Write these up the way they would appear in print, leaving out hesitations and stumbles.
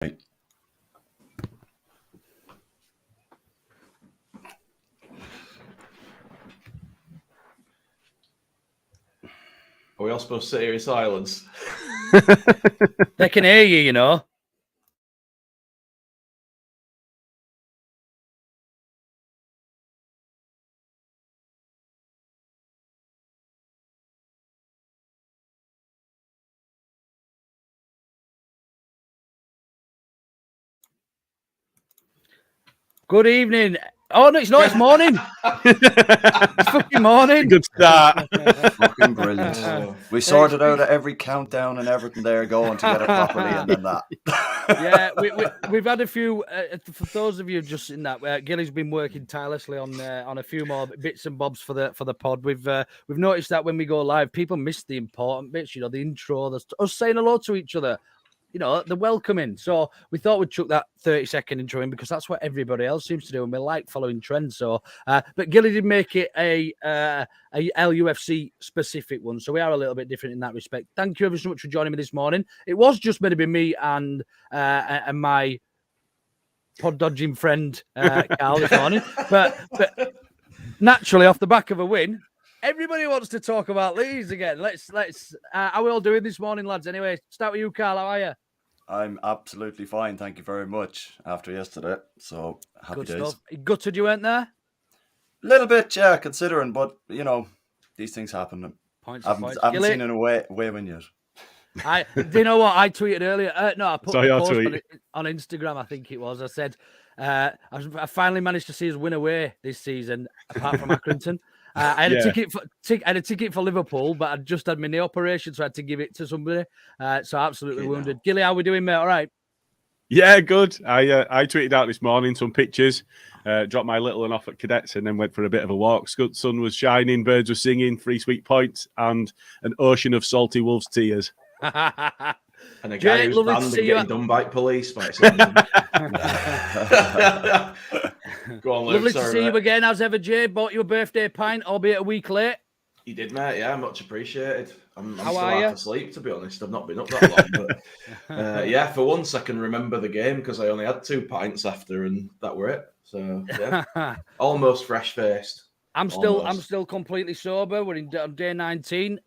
Are we all supposed to sit here in silence? They can hear you, you know. Good evening. Oh, no, it's not. It's morning. It's fucking morning. Good start. Fucking brilliant. We sorted out every countdown and everything there going to get it properly, and then that. Yeah, we've had a few. For those of you just in that, Gilly's been working tirelessly on a few more bits and bobs for the pod. We've noticed that when we go live, people miss the important bits. You know, the intro, us saying hello to each other. You know, the welcoming. So we thought we'd chuck that 30-second intro in because that's what everybody else seems to do, and we like following trends. So, but Gilly did make it a LUFC specific one, so we are a little bit different in that respect. Thank you ever so much for joining me this morning. It was just meant to be me and my pod dodging friend Karl this morning, but naturally off the back of a win. Everybody wants to talk about Leeds again. Let's. How are we all doing this morning, lads? Anyway, start with you, Karl. How are you? I'm absolutely fine. Thank you very much. After yesterday, so happy Good days. stuff. Gutted you weren't there. A little bit, yeah, considering, but you know, these things happen. Points. I haven't seen an away win yet. Do you know what I tweeted earlier? No, I put a post tweet on Instagram. I think it was. I said I finally managed to see us win away this season, apart from Accrington. I had a ticket for Liverpool, but I just had my knee operation, so I had to give it to somebody. So absolutely wounded. Now. Gilly, how are we doing, mate? All right. Yeah, good. I tweeted out this morning some pictures, dropped my little one off at Cadets, and then went for a bit of a walk. Sun was shining, birds were singing, 3 sweet points, and an ocean of salty wolves' tears. And a guy who's banned and getting done by police. Go on, Luke. Lovely to see you again, as ever, Jay. Bought you a birthday pint, albeit a week late. You did, mate. Yeah, much appreciated. I'm How still are you? half asleep, to be honest. I've not been up that long. But yeah, for once I can remember the game because I only had 2 pints after, and that were it. So yeah, almost fresh-faced. I'm still completely sober. We're on day 19.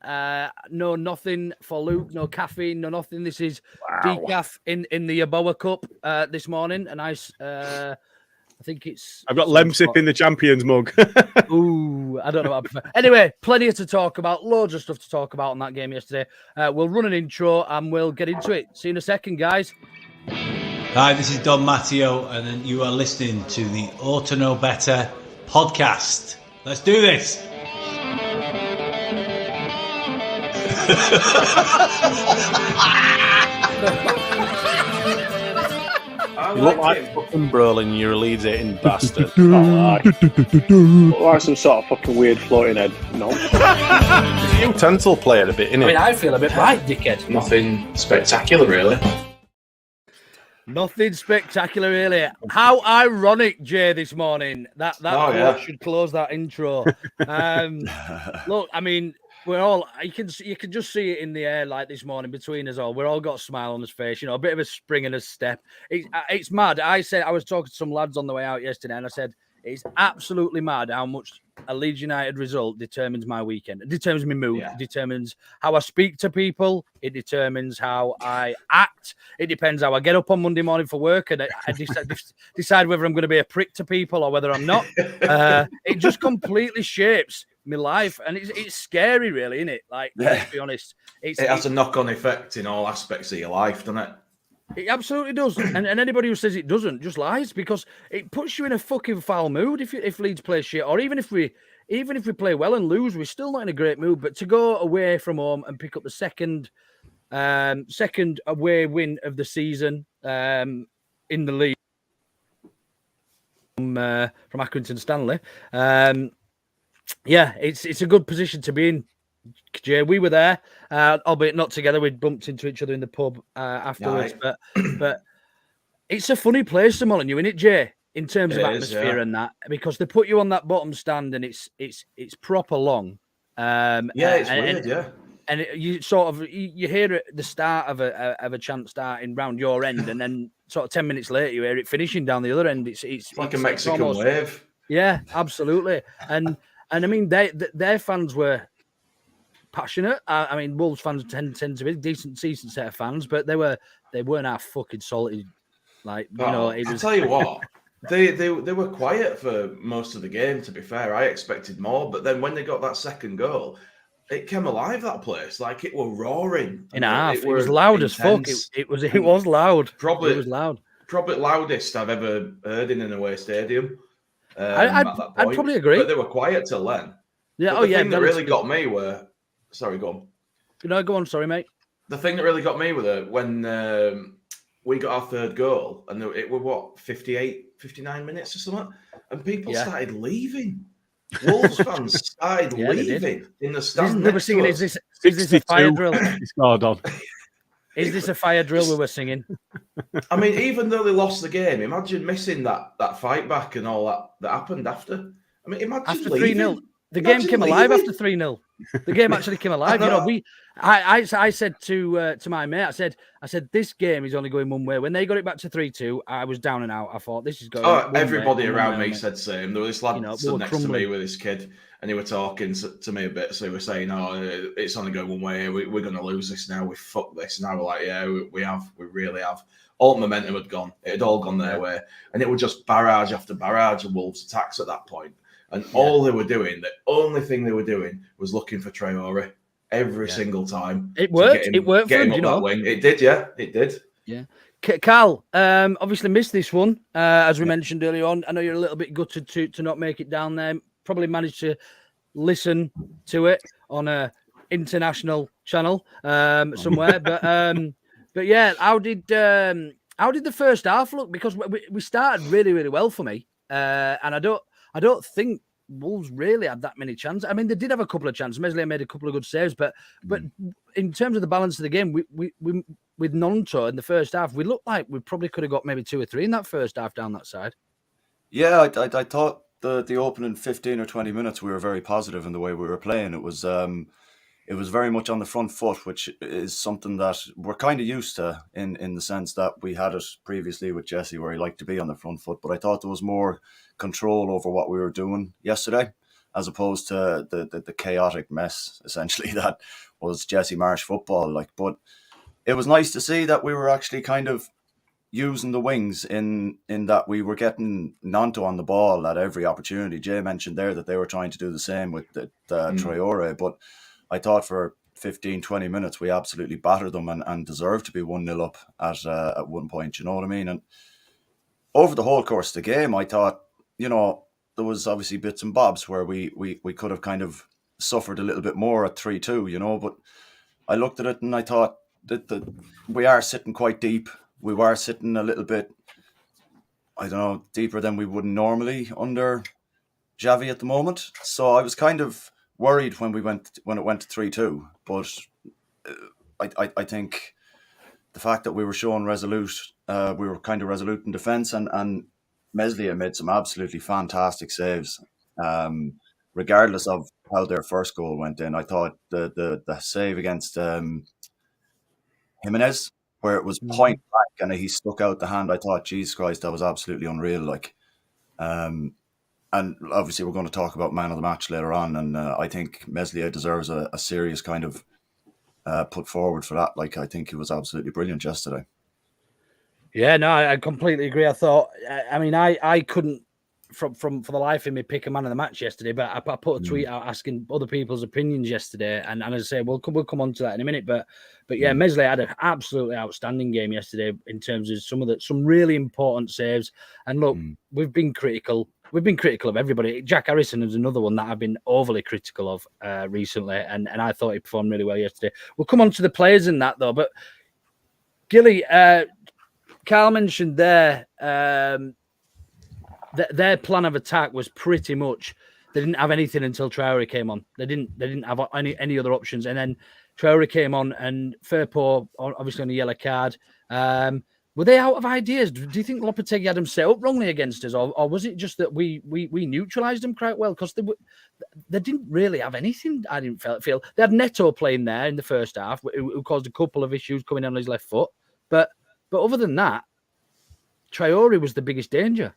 No nothing for Luke. No caffeine. No nothing. This is decaf in the Yaboa Cup this morning. A nice. I think it's. I've got Lemsip in the Champions mug. Ooh, I don't know what I prefer. Anyway, plenty to talk about. Loads of stuff to talk about on that game yesterday. We'll run an intro and we'll get into it. See you in a second, guys. Hi, this is Don Matteo, and you are listening to the Ought to Know Better podcast. Let's do this. You look like fucking Brolin, you're a Leeds eating bastard. Look like some sort of fucking weird floating head. No. The utensil player a bit, innit? I mean, I feel a bit right, dickhead. Nothing spectacular, really. Nothing spectacular, really. How ironic, Jay, this morning. That should close that intro. Look, I mean, we're all. You can just see it in the air like this morning between us all. We're all got a smile on his face. You know, a bit of a spring in a step. It's mad. I was talking to some lads on the way out yesterday, and I said it's absolutely mad how much a Leeds United result determines my weekend. It determines my mood. Yeah. It determines how I speak to people. It determins how I act. It depends how I get up on Monday morning for work, and I decide whether I'm going to be a prick to people or whether I'm not. It just completely shapes my life, and it's scary, really, isn't it? Like, let's be honest. It has a knock-on effect in all aspects of your life, doesn't it? It absolutely does. And anybody who says it doesn't just lies, because it puts you in a fucking foul mood if Leeds play shit, or even if we play well and lose, we're still not in a great mood. But to go away from home and pick up the second away win of the season in the league from Accrington Stanley, yeah, it's a good position to be in. Jay, we were there, albeit not together. We'd bumped into each other in the pub afterwards. Right. But it's a funny place, the Molineux, isn't it, Jay? In terms of atmosphere and that, because they put you on that bottom stand and it's proper long. It's weird, yeah. And you sort of you hear at the start of a chant starting round your end, and then sort of 10 minutes later, you hear it finishing down the other end. It's like a Mexican almost, wave. Yeah, absolutely. And I mean, their fans were passionate. I mean, Wolves fans tend to be decent set of fans, but they weren't half fucking salty. Like, you know, it was... I'll tell you what, they were quiet for most of the game, to be fair. I expected more, but then when they got that second goal, it came alive, that place. Like, it were roaring. In half. It was loud as fuck. It was loud. Probably, it was loud. Probably loudest I've ever heard in an away stadium. I'd probably agree. But they were quiet till then. Yeah, but the thing that really got me were... Sorry, go on. No, go on. Sorry, mate. The thing that really got me was when we got our third goal, and it were, what, 59 minutes or something? And people started leaving. Wolves fans started leaving in the stand. They were singing, is this a fire drill? Scored on. Is this a fire drill we were singing? I mean, even though they lost the game, imagine missing that fight back and all that happened after. I mean, imagine after leaving. 3-0. The game came alive after 3-0. The game actually came alive. You know, I said to my mate, I said this game is only going one way. When they got it back to 3-2, I was down and out. I thought this is going. Everybody around me said the same. There was this lad stood next to me with his kid, and he were talking to me a bit. So he was saying, "Oh, it's only going one way. We're going to lose this now. We fucked this." And I was like, "Yeah, we have. We really have." All momentum had gone. It had all gone their way, and it was just barrage after barrage of Wolves attacks at that point. And all they were doing, the only thing they were doing was looking for Traore every single time. It worked. It worked for him, you know. Wing. It did, yeah. It did. Yeah. Karl, obviously missed this one, as we mentioned earlier on. I know you're a little bit gutted to not make it down there. Probably managed to listen to it on a international channel somewhere. But yeah, how did the first half look? Because we started really, really well for me, and I don't think Wolves really had that many chances. I mean, they did have a couple of chances. Meslier made a couple of good saves, but in terms of the balance of the game, we with Nonto in the first half, we looked like we probably could have got maybe 2 or 3 in that first half down that side. Yeah, I thought the opening 15 or 20 minutes we were very positive in the way we were playing. It was very much on the front foot, which is something that we're kind of used to in the sense that we had it previously with Jesse, where he liked to be on the front foot. But I thought there was more control over what we were doing yesterday, as opposed to the chaotic mess essentially that was Jesse Marsh football. But it was nice to see that we were actually kind of using the wings in that we were getting Nonto on the ball at every opportunity. Jay mentioned there that they were trying to do the same with Traore, but I thought for 15, 20 minutes we absolutely battered them and deserved to be 1-0 up at one point, you know what I mean? And over the whole course of the game, I thought, you know, there was obviously bits and bobs where we could have kind of suffered a little bit more at 3-2, you know, but I looked at it and I thought that we are sitting quite deep. We were sitting a little bit, I don't know, deeper than we would normally under Xavi at the moment. So I was kind of worried when it went to 3-2, but I think the fact that we were showing resolute, we were kind of resolute in defence, and Meslier made some absolutely fantastic saves. Regardless of how their first goal went in, I thought the save against Jimenez, where it was point blank and he stuck out the hand, I thought, Jesus Christ, that was absolutely unreal. And obviously we're going to talk about man of the match later on, and I think Meslier deserves a serious kind of put forward for that. I think he was absolutely brilliant yesterday. Yeah, no, I completely agree. I thought, I mean, I couldn't, for the life of me, pick a man of the match yesterday, but I put a tweet out asking other people's opinions yesterday, and as I say, we'll come on to that in a minute, but yeah, Meslier had an absolutely outstanding game yesterday in terms of some really important saves. And look, we've been critical of everybody. Jack Harrison is another one that I've been overly critical of recently, and I thought he performed really well yesterday. We'll come on to the players in that though, but Gilly, Karl mentioned there their plan of attack was pretty much they didn't have anything until Traore came on. They didn't have any other options, and then Traore came on, and Firpo obviously on a yellow card. Were they out of ideas? Do you think Lopetegui had them set up wrongly against us, or was it just that we neutralised them quite well? Because they didn't really have anything. I didn't feel they had Neto playing there in the first half, who caused a couple of issues coming on his left foot, but other than that, Traore was the biggest danger.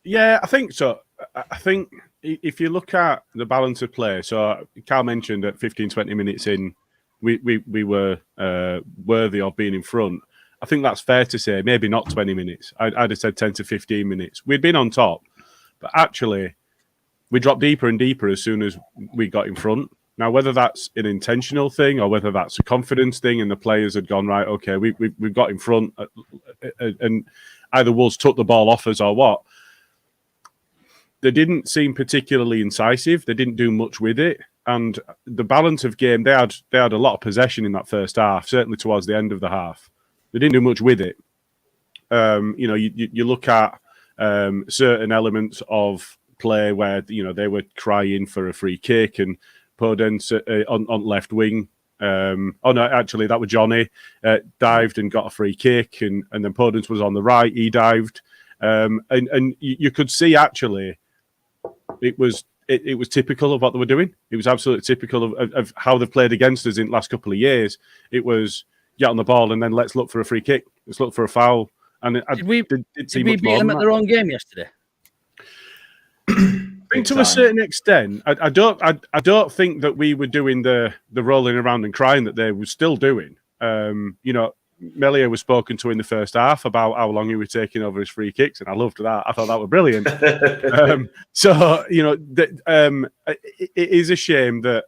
Yeah, I think so. I think if you look at the balance of play, so Karl mentioned at 15, 20 minutes in, we were worthy of being in front. I think that's fair to say. Maybe not 20 minutes. I'd have said 10 to 15 minutes. We'd been on top, but actually we dropped deeper and deeper as soon as we got in front. Now, whether that's an intentional thing or whether that's a confidence thing and the players had gone, right, okay, we've got in front and either Wolves took the ball off us or what, they didn't seem particularly incisive. They didn't do much with it. And the balance of game, they had a lot of possession in that first half, certainly towards the end of the half. They didn't do much with it. You look at certain elements of play where, they were crying for a free kick and Podence on left wing. Actually, that was Johnny, dived and got a free kick. And then Podence was on the right. He dived. And you could see, actually, it was typical of what they were doing. It was absolutely typical of how they've played against us in the last couple of years. It was get on the ball and then let's look for a free kick. Let's look for a foul. And did we beat them at their own game yesterday? I think to a certain extent, I don't think that we were doing the rolling around and crying that they were still doing. Melia was spoken to in the first half about how long he was taking over his free kicks, and I loved that. I thought that was brilliant. It is a shame that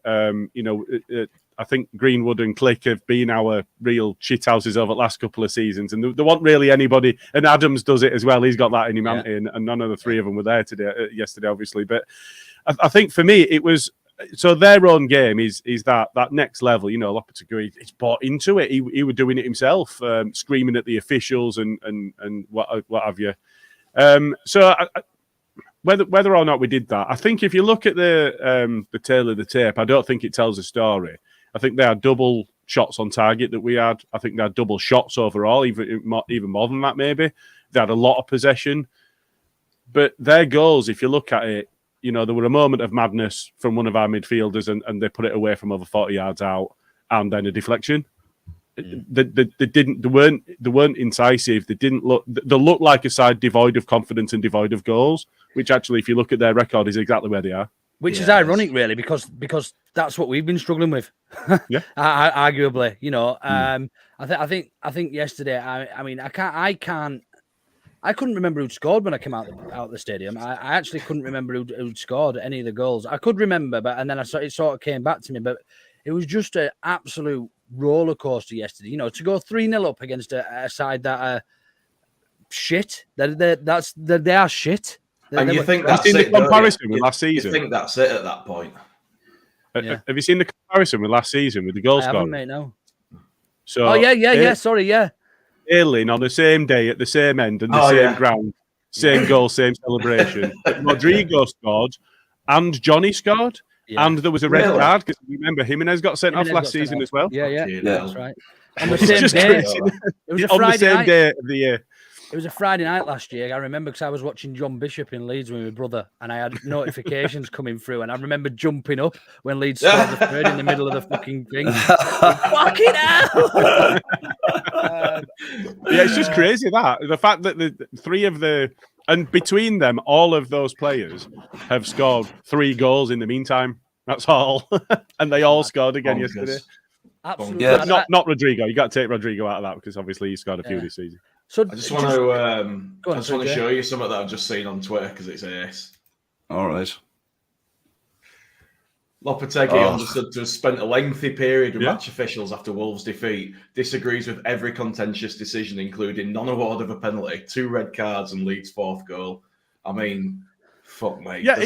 I think Greenwood and Click have been our real shithouses over the last couple of seasons, and there wasn't really anybody. And Adams does it as well. He's got that in him, and none of the three of them were there yesterday, obviously. But I think for me, it was. So their own game is that next level. Lopetegui, he's bought into it. He was doing it himself, screaming at the officials and what have you. Whether or not we did that, I think if you look at the tail of the tape, I don't think it tells a story. I think they had double shots on target that we had. I think they had double shots overall, even more than that maybe. They had a lot of possession. But their goals, if you look at it, there were a moment of madness from one of our midfielders and they put it away from over 40 yards out and then a deflection. They weren't incisive. They looked like a side devoid of confidence and devoid of goals, which actually, if you look at their record, is exactly where they are. Which is ironic, really, because that's what we've been struggling with. Yeah, arguably, I think yesterday. I couldn't remember who'd scored when I came out the stadium. I actually couldn't remember who'd scored any of the goals. I could remember, and then it sort of came back to me. But it was just an absolute roller coaster yesterday. To go 3-0 up against a side that are shit. They are shit. And you think that's the comparison with last season? You think that's it at that point? Have you seen the comparison with last season with the goal scoring? I haven't, mate, no. So, sorry, yeah. Ailing on the same day at the same end and the same ground, same goal, same celebration. Rodrigo scored and Johnny scored, and there was a red card because remember Jimenez got sent off last season as well. Yeah, that's right. On the same day. It was a Friday night. Day of the year. It was a Friday night last year. I remember because I was watching John Bishop in Leeds with my brother, and I had notifications coming through, and I remember jumping up when Leeds scored the third in the middle of the fucking thing. Fucking hell! It's just crazy the fact that the three of and between them, all of those players have scored 3 goals in the meantime. That's all, and they all scored again yesterday. Absolutely, not Rodrigo. You got to take Rodrigo out of that because obviously he scored a few this season. So I just want to show you something that I've just seen on Twitter because it's ace. All right. Lopetegui understood to have spent a lengthy period with match officials after Wolves' defeat. Disagrees with every contentious decision, including non-award of a penalty, 2 red cards, and Leeds' 4th goal. I mean, fuck mate. Yeah,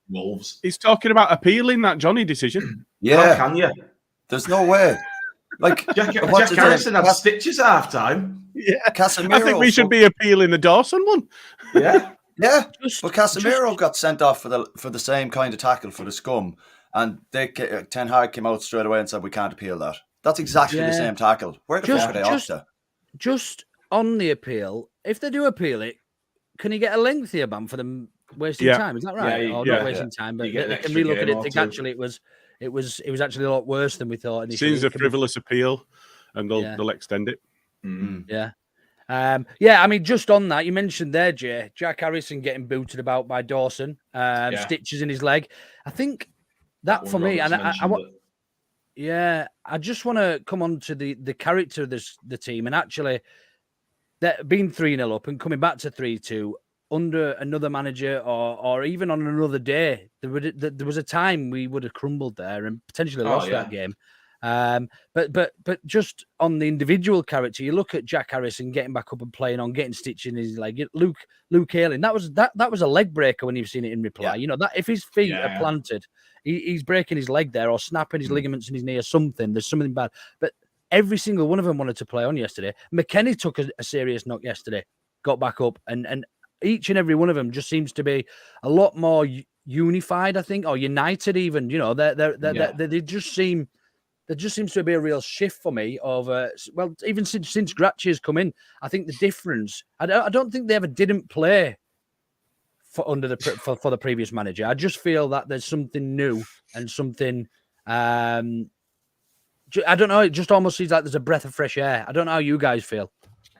Wolves. He's talking about appealing that Johnny decision. Yeah, how can you? There's no way. Like Jack Harrison had stitches at half time. Yeah, Casemiro. I think we should be appealing the Dawson one. Yeah. Yeah, but Casemiro got sent off for the same kind of tackle for the scum, and Ten Hag came out straight away and said we can't appeal that. That's exactly the same tackle. Where the fuck are they off to? Just on the appeal, if they do appeal it, can he get a lengthier ban for them wasting time? Is that right? Not wasting time, but they can relook at it. Think actually it was actually a lot worse than we thought. Seems a frivolous appeal, and they'll extend it. Yeah. Yeah, I mean, just on that, you mentioned there, Jay, Jack Harrison getting booted about by Dawson, stitches in his leg. I think that for me, and I just want to come on to the character of the team, and actually, that being 3-0 up and coming back to 3-2 under another manager, or even on another day, there was a time we would have crumbled there and potentially lost that game. But just on the individual character, you look at Jack Harrison getting back up and playing on, getting stitched in his leg. Luke Ayling, that was a leg breaker when you've seen it in replay. You know that if his feet are planted, he's breaking his leg there or snapping his ligaments in his knee or something. There's something bad. But every single one of them wanted to play on yesterday. McKennie took a serious knock yesterday, got back up, and each and every one of them just seems to be a lot more unified, I think, or united. Even they just seem. There just seems to be a real shift for me of even since Gracchi has come in. I think the difference. I don't think they ever didn't play for the previous manager. I just feel that there's something new and something. I don't know. It just almost seems like there's a breath of fresh air. I don't know how you guys feel.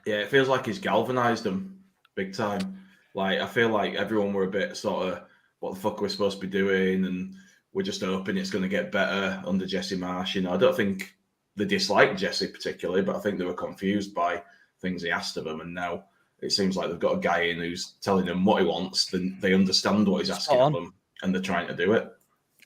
Yeah, it feels like he's galvanised them big time. Like, I feel like everyone were a bit sort of, what the fuck are we supposed to be doing? And we're just hoping it's going to get better under Jesse Marsh. You know, I don't think they disliked Jesse particularly, but I think they were confused by things he asked of them. And now it seems like they've got a guy in who's telling them what he wants. Then they understand what he's asking of them, and they're trying to do it.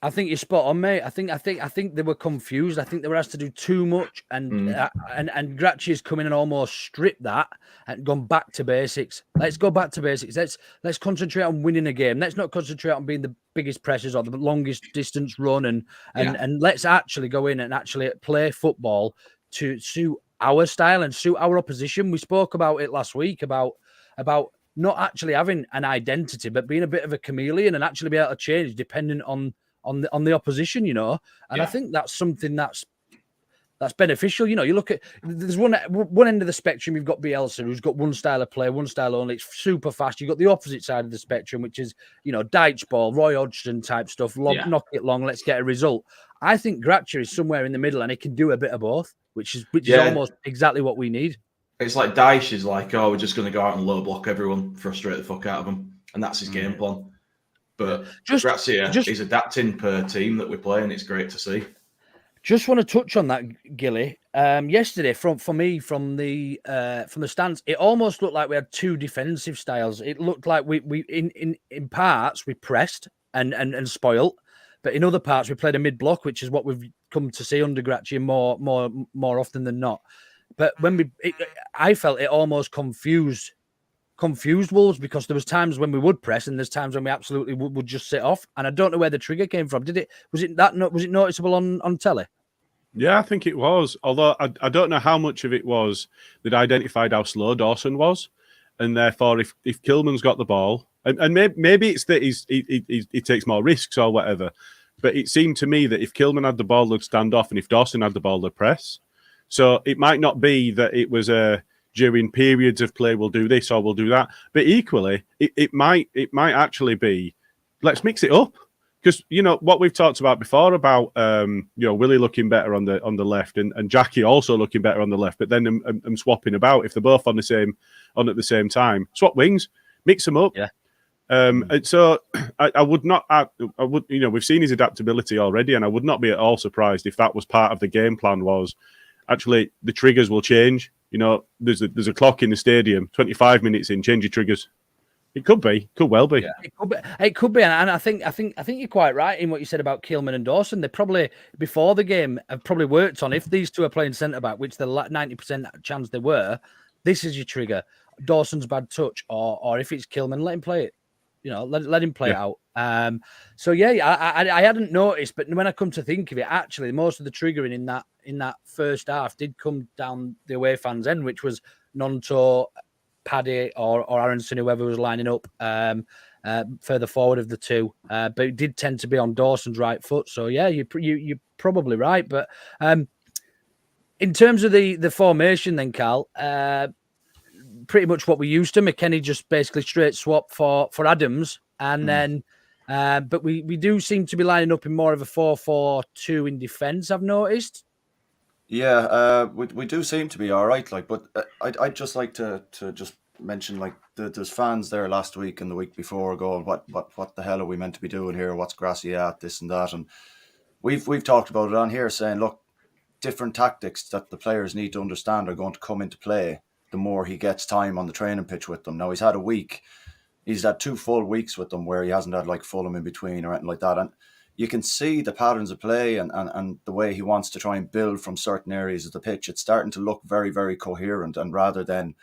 I think you're spot on, mate. I think they were confused. I think they were asked to do too much, and Gracchi has come in and almost stripped that and gone back to basics. Let's go back to basics. Let's concentrate on winning a game. Let's not concentrate on being the biggest pressures or the longest distance run, and let's actually go in and actually play football to suit our style and suit our opposition. We spoke about it last week about not actually having an identity, but being a bit of a chameleon and actually be able to change depending on the opposition, you know, and I think that's something that's beneficial. You know, you look at there's one end of the spectrum. You've got Bielsa, who's got one style of play, one style only. It's super fast. You've got the opposite side of the spectrum, which is Dyche ball, Roy Hodgson type stuff. Knock it long, let's get a result. I think Gracchi is somewhere in the middle, and he can do a bit of both, which is almost exactly what we need. It's like Dyche is like, we're just going to go out and low block everyone, frustrate the fuck out of them, and that's his game plan. But Gracchi, he's adapting per team that we play, and it's great to see. Just want to touch on that, Gilly. Yesterday, from the stands, it almost looked like we had two defensive styles. It looked like we in parts we pressed and spoilt, but in other parts we played a mid block, which is what we've come to see under Gracchi more often than not. But I felt it almost confused Wolves, because there was times when we would press and there's times when we absolutely would just sit off. And I don't know where the trigger came from. Was it noticeable on telly? Yeah, I think it was. Although I don't know how much of it was that identified how slow Dawson was, and therefore if Kilman's got the ball, and maybe it's that he takes more risks or whatever. But it seemed to me that if Kilman had the ball, they'd stand off, and if Dawson had the ball, they'd press. So it might not be that it was during periods of play we'll do this or we'll do that, but equally it might actually be, let's mix it up, because what we've talked about before about Willie looking better on the left and Jackie also looking better on the left, but then I'm swapping about. If they're both on at the same time, swap wings, mix them up. And so I would not. We've seen his adaptability already, and I would not be at all surprised if that was part of the game plan. Was actually the triggers will change. There's a clock in the stadium. 25 minutes in, change your triggers. It could well be. Yeah. It could be, and I think you're quite right in what you said about Kilman and Dawson. They probably before the game have probably worked on, if these two are playing centre back, which the 90% chance they were. This is your trigger. Dawson's bad touch, or if it's Kilman, let him play it. Let him play it out. So I hadn't noticed, but when I come to think of it, actually, most of the triggering in that first half did come down the away fans' end, which was Nonto, Paddy, or Aronson, whoever was lining up further forward of the two. But it did tend to be on Dawson's right foot. So you're probably right. But in terms of the formation, then Karl. Pretty much what we used to. McKennie just basically straight swap for Adams, and then but we do seem to be lining up in more of a 4-4-2 in defence, I've noticed. Yeah, we do seem to be all right. Like, but I'd just like to just mention, like, there's fans there last week and the week before going, what the hell are we meant to be doing here? What's Grassy at? This and that, and we've talked about it on here, saying, look, different tactics that the players need to understand are going to come into play the more he gets time on the training pitch with them. Now, he's had 2 full weeks with them where he hasn't had like Fulham in between or anything like that. And you can see the patterns of play and the way he wants to try and build from certain areas of the pitch. It's starting to look very, very coherent. And rather than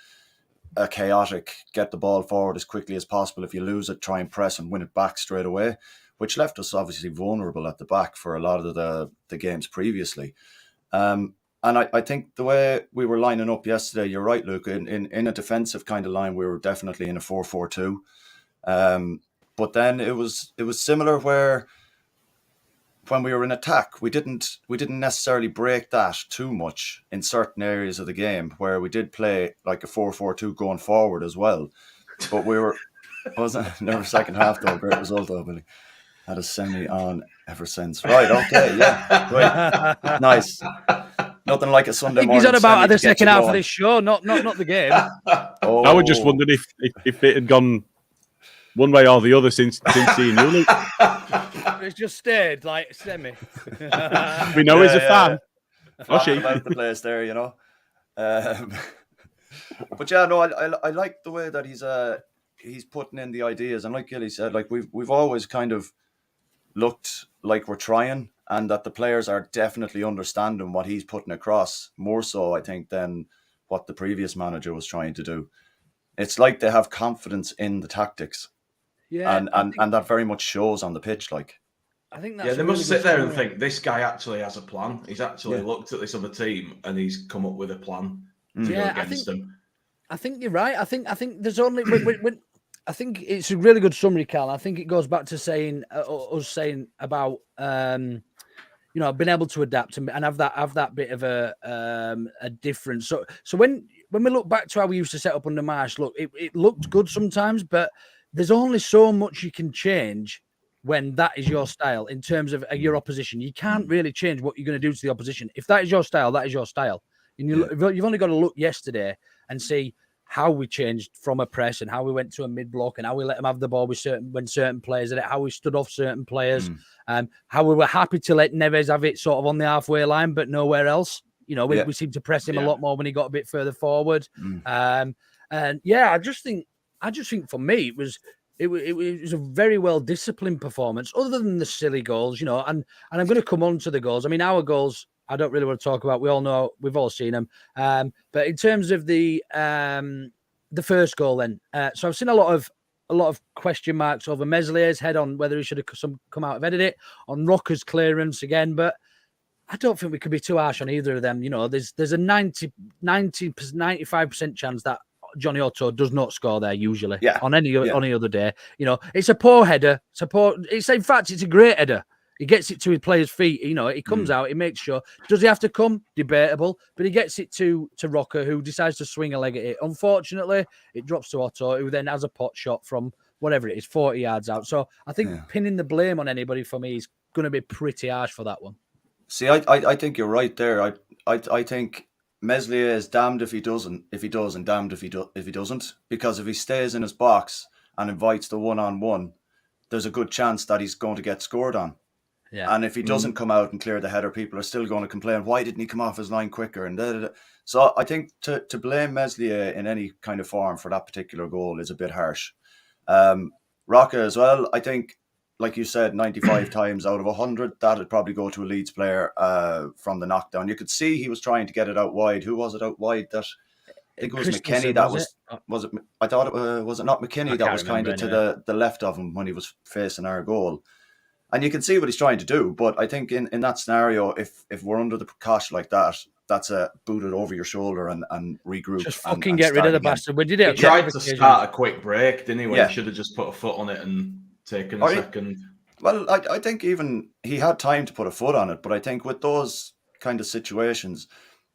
a chaotic, get the ball forward as quickly as possible, if you lose it, try and press and win it back straight away, which left us obviously vulnerable at the back for a lot of the games previously. And I think the way we were lining up yesterday, you're right, Luke, in a defensive kind of line, we were definitely in a 4-4-2. But then it was similar where when we were in attack, we didn't necessarily break that too much in certain areas of the game, where we did play like a 4-4-2 going forward as well. But we were never second half though, great result though, Billy. Had a semi on ever since. Right, okay, yeah. Right. Nice. Nothing like a Sunday morning. He's on about the second half going. of this show, not the game. Oh. I was just wondering if it had gone one way or the other since seeing you, Luke. It's just stayed like semi. We know he's a fan. About the place there, you know. But yeah, no, I like the way that he's putting in the ideas, and like Gilly said, like we've always kind of looked like we're trying, and that the players are definitely understanding what he's putting across, more so I think than what the previous manager was trying to do. It's like they have confidence in the tactics. Yeah, and that very much shows on the pitch. Like, I think that's they must sit there and think this guy actually has a plan. He's actually looked at this other team and he's come up with a plan to go against them. I think you're right. I think there's only when I think it's a really good summary, Karl. I think it goes back to saying us saying about being able to adapt and have that bit of a difference. So when we look back to how we used to set up under Marsh, look, it looked good sometimes, but there's only so much you can change when that is your style in terms of your opposition. You can't really change what you're going to do to the opposition. If that is your style, that is your style. And you've only got to look yesterday and see how we changed from a press and how we went to a mid block and how we let them have the ball when certain players had it, how we stood off certain players, how we were happy to let Neves have it sort of on the halfway line, but nowhere else. You know, we seemed to press him a lot more when he got a bit further forward. And yeah, I just think for me it was a very well disciplined performance, other than the silly goals, and I'm going to come on to the goals. I mean, our goals I don't really want to talk about. We all know, we've all seen them. But in terms of the first goal, then, so I've seen a lot of question marks over Meslier's head on whether he should have come out and edited it, on Rocker's clearance again, but I don't think we could be too harsh on either of them. There's a 95% chance that Johnny Otto does not score there usually on any other day. It's a poor header. In fact, it's a great header. He gets it to his player's feet. He comes out. He makes sure. Does he have to come? Debatable. But he gets it to Rocker, who decides to swing a leg at it. Unfortunately, it drops to Otto, who then has a pot shot from whatever it is, 40 yards out. So I think pinning the blame on anybody for me is going to be pretty harsh for that one. See, I think you're right there. I think Meslier is damned if he does, and damned if he doesn't. Because if he stays in his box and invites the one-on-one, there's a good chance that he's going to get scored on. Yeah. And if he doesn't come out and clear the header, people are still going to complain, why didn't he come off his line quicker? And So I think to blame Meslier in any kind of form for that particular goal is a bit harsh. Rocca as well, I think, like you said, 95 times out of 100, that'd probably go to a Leeds player from the knockdown. You could see he was trying to get it out wide. Who was it out wide? I think it was McKinney. Was it? I thought it was it not McKinney that was kind of to the left of him when he was facing our goal. And you can see what he's trying to do. But I think in that scenario, if we're under the cosh like that, that's a boot it over your shoulder and regroup. Just fucking get rid of the bastard. We did it. He tried to start a quick break, didn't he? When he should have just put a foot on it and taken a second. Well, I think even he had time to put a foot on it. But I think with those kind of situations,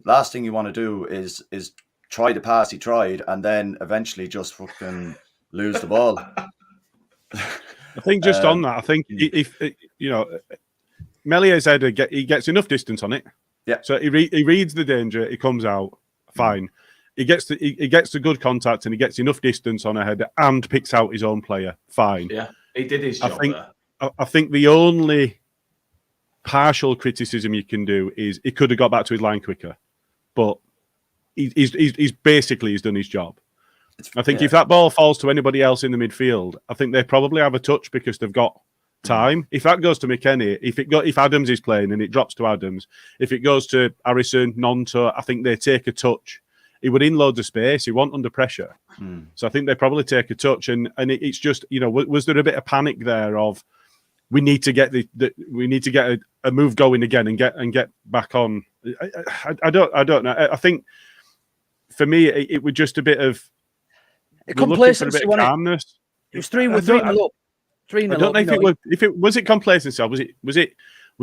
last thing you want to do is try the pass he tried and then eventually just fucking lose the ball. I think just on that, I think if Melior's header, he gets enough distance on it. Yeah. So he reads the danger. He comes out fine. He gets the good contact and he gets enough distance on a header and picks out his own player. Fine. Yeah, he did his job there. I think the only partial criticism you can do is he could have got back to his line quicker, but he's basically done his job. I think if that ball falls to anybody else in the midfield, I think they probably have a touch because they've got time. If that goes to McKennie, if Adams is playing and it drops to Adams, if it goes to Harrison, Nonto, I think they take a touch. He would in loads of space. He wasn't under pressure. So I think they probably take a touch. And it's just, was there a bit of panic there of we need to get we need to get a move going again and get back on? I don't know. I think for me it was just a bit of complacency. A bit of calmness. It was 3-0 up. 3-0 I don't know if it was complacency or was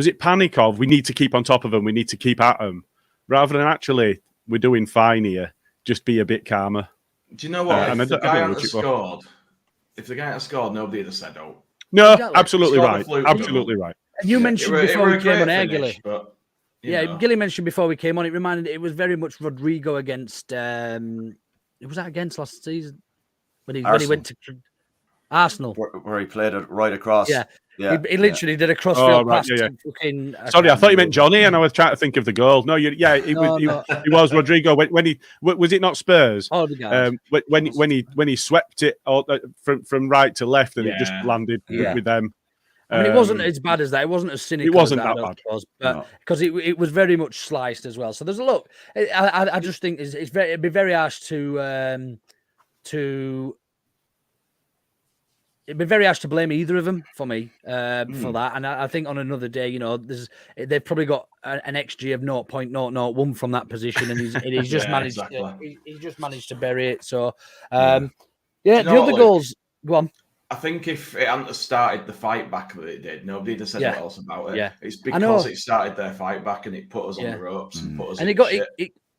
it panic of we need to keep on top of them, we need to keep at them, rather than actually we're doing fine here, just be a bit calmer. Do you know what? If the guy hadn't scored, nobody would have said, "Oh." No, absolutely right. Absolutely right. And you mentioned before we came on air, Gilly. But, Gilly mentioned before we came on. It was very much Rodrigo against. Was that against last season when he went to Arsenal, where he played it right across? Yeah. He literally did a crossfield pass. Fucking, sorry, I thought you meant Johnny, and I was trying to think of the goal. No, he was Rodrigo when he was it not Spurs? Oh, the guy. When he swept it from right to left, and it just landed with them. I mean, it wasn't as bad as that. It wasn't as cynical. It wasn't as that bad, but because it was very much sliced as well. So there's a look. I just think it'd be very harsh to. It'd be very harsh to blame either of them for me for that, and I think on another day, they've probably got an XG of 0.001 from that position, and he's just managed. Exactly. He's just managed to bury it. So, the other goals. Go on. I think if it hadn't started the fight back that it did, nobody'd have said what else about it. Yeah. It's because it started their fight back and it put us on the ropes and put us. And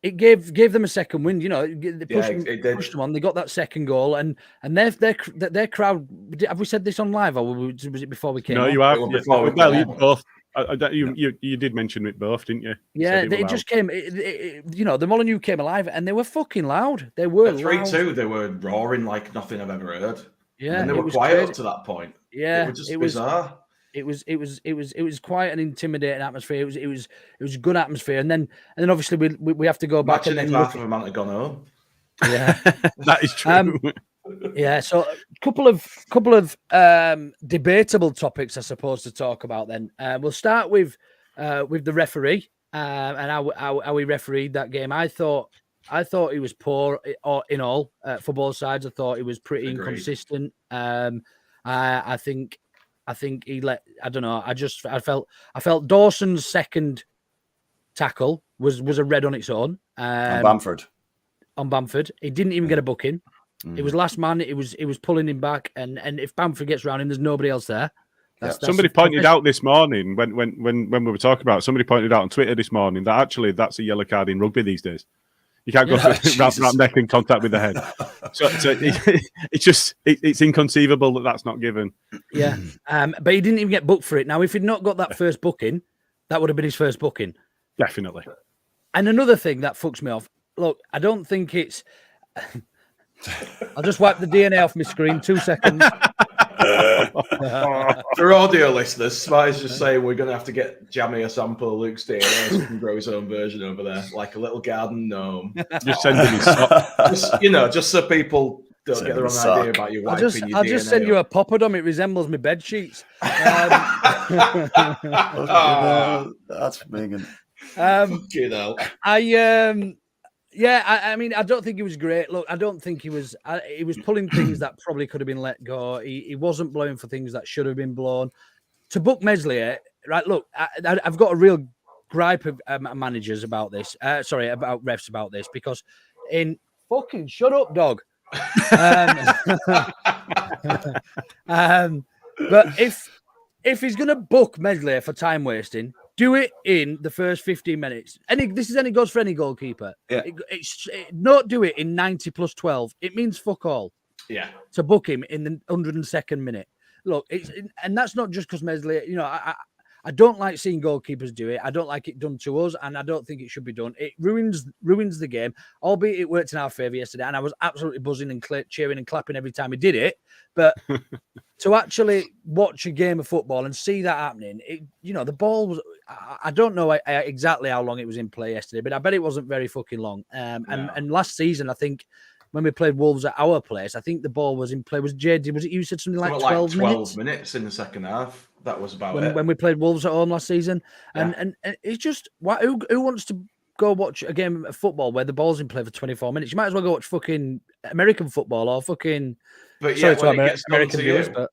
it gave them a second win. They pushed them on. They got that second goal, and their crowd. Have we said this on live, or was it before we came? No, on? you have. You both. You did mention it both, didn't you? Yeah, they just came. The Molyneux came alive, and they were fucking loud. They were 3-2. They were roaring like nothing I've ever heard. Yeah, and they were quiet up to that point. Yeah, it was just bizarre. It was quite an intimidating atmosphere. It was a good atmosphere, and then obviously we have to go back. Imagine if half of them hadn't gone home. Yeah, that is true. So a couple of debatable topics, I suppose, to talk about. Then we'll start with the referee and how he refereed that game. I thought he was poor in all for both sides. I thought he was pretty inconsistent. I think he let. I don't know. I felt Dawson's second tackle was a red on its own. On Bamford, he didn't even get a booking. It was last man. It was pulling him back, and if Bamford gets round him, there's nobody else there. Somebody pointed out this morning when we were talking about it, somebody pointed out on Twitter this morning that actually that's a yellow card in rugby these days. You can't go wrap neck in contact with the head. So it's inconceivable that that's not given. Yeah, but he didn't even get booked for it. Now, if he'd not got that first booking, that would have been his first booking. Definitely. And another thing that fucks me off. Look, I don't think it's. I'll just wipe the DNA off my screen. 2 seconds. For audio listeners, Smarty's just saying we're going to have to get Jammy a sample of Luke's DNA so he can grow his own version over there, like a little garden gnome. Just send him his sock. Just so people don't get the wrong idea about you wiping your DNA. I'll just send you a poppadom. It resembles my bed sheets. That's Megan. I mean, I don't think he was great. Look, I don't think he was. He was pulling things that probably could have been let go. He wasn't blowing for things that should have been blown. To book Meslier, right? Look, I've got a real gripe of managers about this. About refs about this because in fucking shut up, dog. But if he's gonna book Meslier for time wasting, do it in the first 15 minutes. This goes for any goalkeeper. Yeah. Not do it in 90 plus 12. It means fuck all. Yeah. To book him in the 102nd minute. Look, and that's not just because Meslier. I don't like seeing goalkeepers do it. I don't like it done to us, and I don't think it should be done. It ruins the game. Albeit it worked in our favour yesterday, and I was absolutely buzzing and cheering and clapping every time he did it. But to actually watch a game of football and see that happening, the ball was. I don't know exactly how long it was in play yesterday, but I bet it wasn't very fucking long. And last season, I think when we played Wolves at our place, I think the ball was in play. Was it you said something like 12 minutes? 12 minutes in the second half. That was about it. When we played Wolves at home last season. And it's just, who wants to go watch a game of football where the ball's in play for 24 minutes? You might as well go watch fucking American football or fucking... But yeah, when it gets done to you,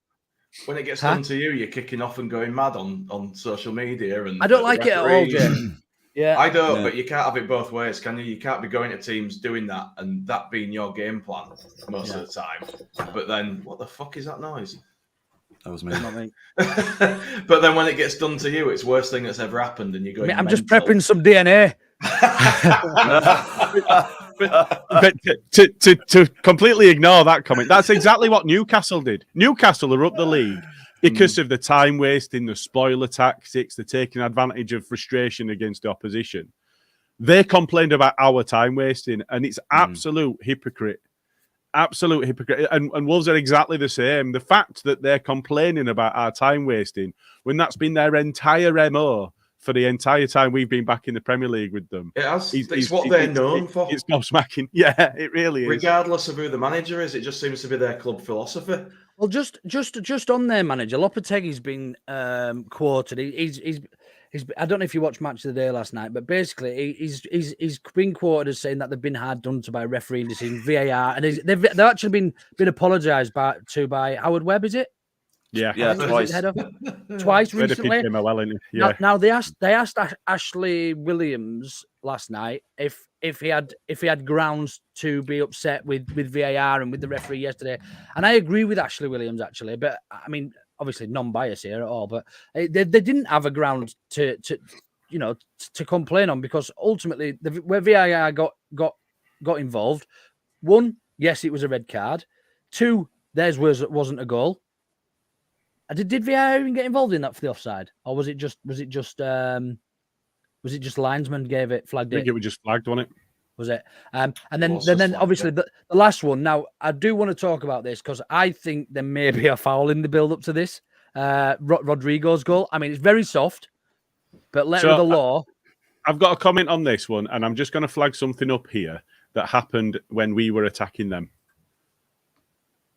when it gets done to you, you're kicking off and going mad on social media. And I don't like it at all, Jay. Yeah, I don't, but you can't have it both ways, can you? You can't be going to teams doing that and that being your game plan most of the time. But then, what the fuck is that noise? That was me. Not me. But then when it gets done to you, it's the worst thing that's ever happened, and you're going. I'm just prepping some DNA. but to completely ignore that comment, that's exactly what Newcastle did. Newcastle are up the league because of the time wasting, the spoiler tactics, the taking advantage of frustration against the opposition. They complained about our time wasting, and it's absolute hypocrite. Absolute hypocrite. And Wolves are exactly the same. The fact that they're complaining about our time wasting when that's been their entire MO for the entire time we've been back in the Premier League with them. It's what they're known for. It's gobsmacking. Yeah, it really is. Regardless of who the manager is, it just seems to be their club philosophy. Well, just on their manager, Lopetegui's been quoted. He's I don't know if you watched Match of the Day last night, but basically he's been quoted as saying that they've been hard done to by refereeing decisions, VAR, and they've actually been apologised by Howard Webb, is it? Yeah, twice. Twice recently. Yeah. Now they asked Ashley Williams last night if he had grounds to be upset with VAR and with the referee yesterday, and I agree with Ashley Williams actually. But I mean, obviously non-bias here at all, but they didn't have a ground to complain on, because ultimately where VAR got involved, one, yes, it was a red card. Two, theirs wasn't a goal. Did VAR even get involved in that for the offside, or was it just linesman flagged it? I think it was just flagged, wasn't it? Was it? And then obviously the last one. Now I do want to talk about this because I think there may be a foul in the build up to this. Rodrigo's goal. I mean, it's very soft, but letter of the law. I've got a comment on this one, and I'm just going to flag something up here that happened when we were attacking them.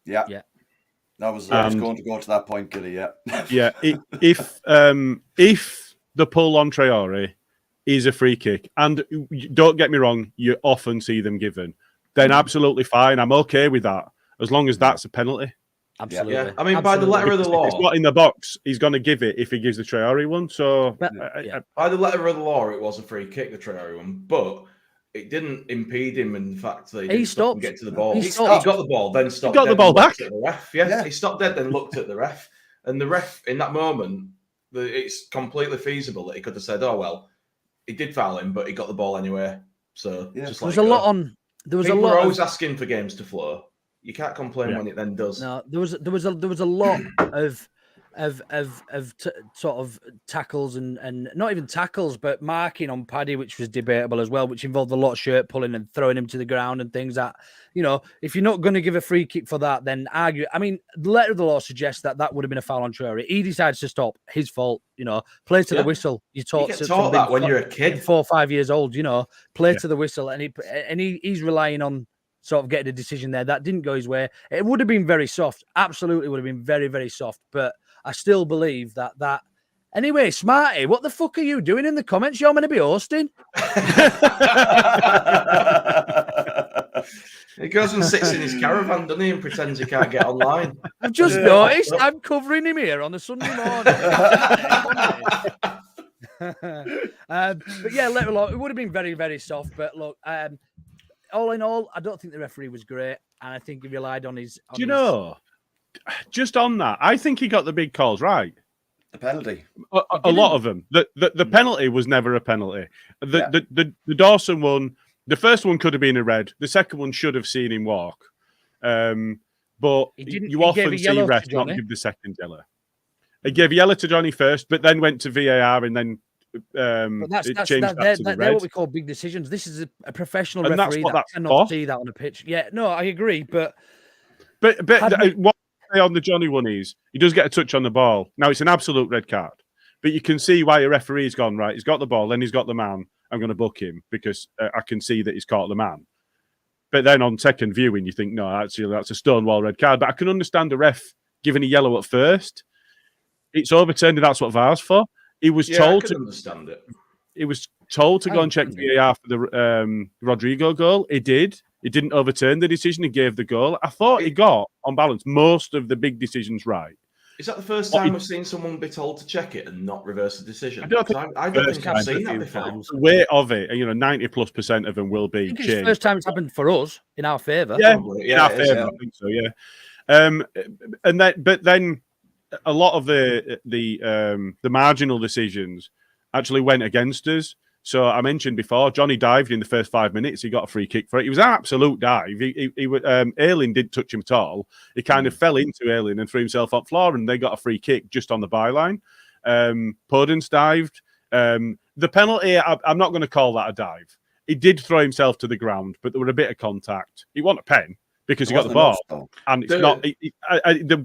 Yeah. I was going to go to that point, Gilly. Yeah. Yeah. If the pull on Traore is a free kick, and don't get me wrong, you often see them given, then absolutely fine. I'm okay with that, as long as that's a penalty. Absolutely. Yeah. I mean, by the letter of the law, it's not in the box. He's going to give it if he gives the Traore one. So, by the letter of the law, it was a free kick, the Traore one, but it didn't impede him in the fact that he stopped and get to the ball. He got the ball, then stopped. He got the ball back. At the ref. Yeah, he stopped dead, then looked at the ref, and the ref in that moment, it's completely feasible that he could have said, "Oh well, he did foul him, but he got the ball anyway." So just there was a lot on. There was People a lot. Always asking for games to flow. You can't complain when it then does. No, there was a lot of sort of tackles and not even tackles, but marking on Paddy, which was debatable as well, which involved a lot of shirt pulling and throwing him to the ground and things that, if you're not going to give a free kick for that, then argue. I mean, the letter of the law suggests that would have been a foul on Traore. He decides to stop. His fault. Play to the whistle. You get taught that when you're a kid, 4 or 5 years old. Play to the whistle, and he's relying on sort of getting a decision there that didn't go his way. It would have been very soft. Absolutely would have been very, very soft. But I still believe that. Anyway, Smarty, what the fuck are you doing in the comments? You're meant to be hosting. He goes and sits in his caravan, doesn't he, and pretends he can't get online. I've just noticed I'm covering him here on a Sunday morning. But yeah, it would have been very, very soft. But look, all in all, I don't think the referee was great, and I think he relied on his. Just on that, I think he got the big calls right. The penalty, a lot of them. The penalty was never a penalty. The Dawson one, the first one could have been a red. The second one should have seen him walk. But you often see refs not give the second yellow. He gave yellow to Johnny first, but then went to VAR and then changed that to the red. They're what we call big decisions. This is a professional And referee that cannot see that on a pitch. Yeah, no, I agree, but what I say on the Johnny one is he does get a touch on the ball. Now it's an absolute red card, but you can see why a referee's gone right. He's got the ball, then he's got the man. I'm going to book him because I can see that he's caught the man. But then on second viewing, you think, no, actually, that's a stonewall red card. But I can understand the ref giving a yellow at first. It's overturned, and that's what VAR's for. He was told to understand it. He was told to go and check VAR for the Rodrigo goal. He did. He didn't overturn the decision. He gave the goal. I thought he got, on balance, most of the big decisions right. Is that the first time we've seen someone be told to check it and not reverse the decision? I don't think I've seen that before. The weight of it, 90+% of them will be changed. It's the first time it's happened for us in our favour. Yeah, in our favour, I think so. Yeah, but then a lot of the marginal decisions actually went against us. So I mentioned before, Johnny dived in the first 5 minutes. He got a free kick for it. It was an absolute dive. Ayling didn't touch him at all. He kind of fell into Ayling and threw himself on the floor, and they got a free kick just on the byline. Podence dived. The penalty, I'm not going to call that a dive. He did throw himself to the ground, but there was a bit of contact. He won a pen because he got the ball. And it's not.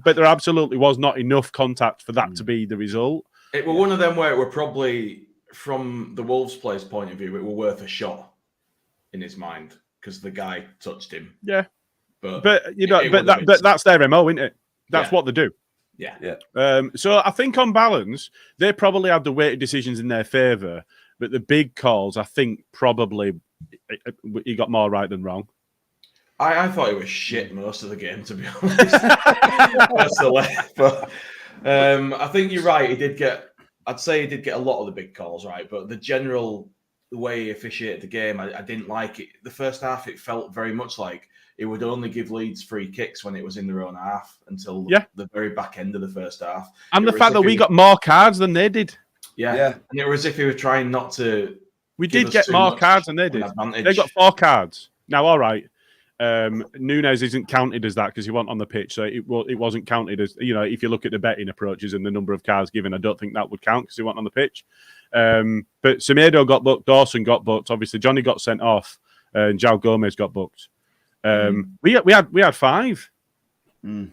But there absolutely was not enough contact for that to be the result. It was one of them where it were probably, from the Wolves player's point of view, it were worth a shot in his mind because the guy touched him. Yeah, but that's their MO, isn't it? That's what they do. Yeah. So I think on balance, they probably had the weighted decisions in their favour, but the big calls, I think, probably he got more right than wrong. I thought it was shit most of the game, to be honest. Personally, but I think you're right. I'd say he did get a lot of the big calls right, but the way he officiated the game, I didn't like it. The first half, it felt very much like it would only give Leeds free kicks when it was in their own half until the very back end of the first half. And the fact that we got more cards than they did. Yeah. And it was as if he was trying not to. We did get more cards than they did. They got 4 cards. Now, all right. Nunes isn't counted as that because he wasn't on the pitch, so it wasn't counted as, if you look at the betting approaches and the number of cards given, I don't think that would count because he wasn't on the pitch. But Semedo got booked, Dawson got booked, obviously Johnny got sent off, and João Gomez got booked. We had 5, and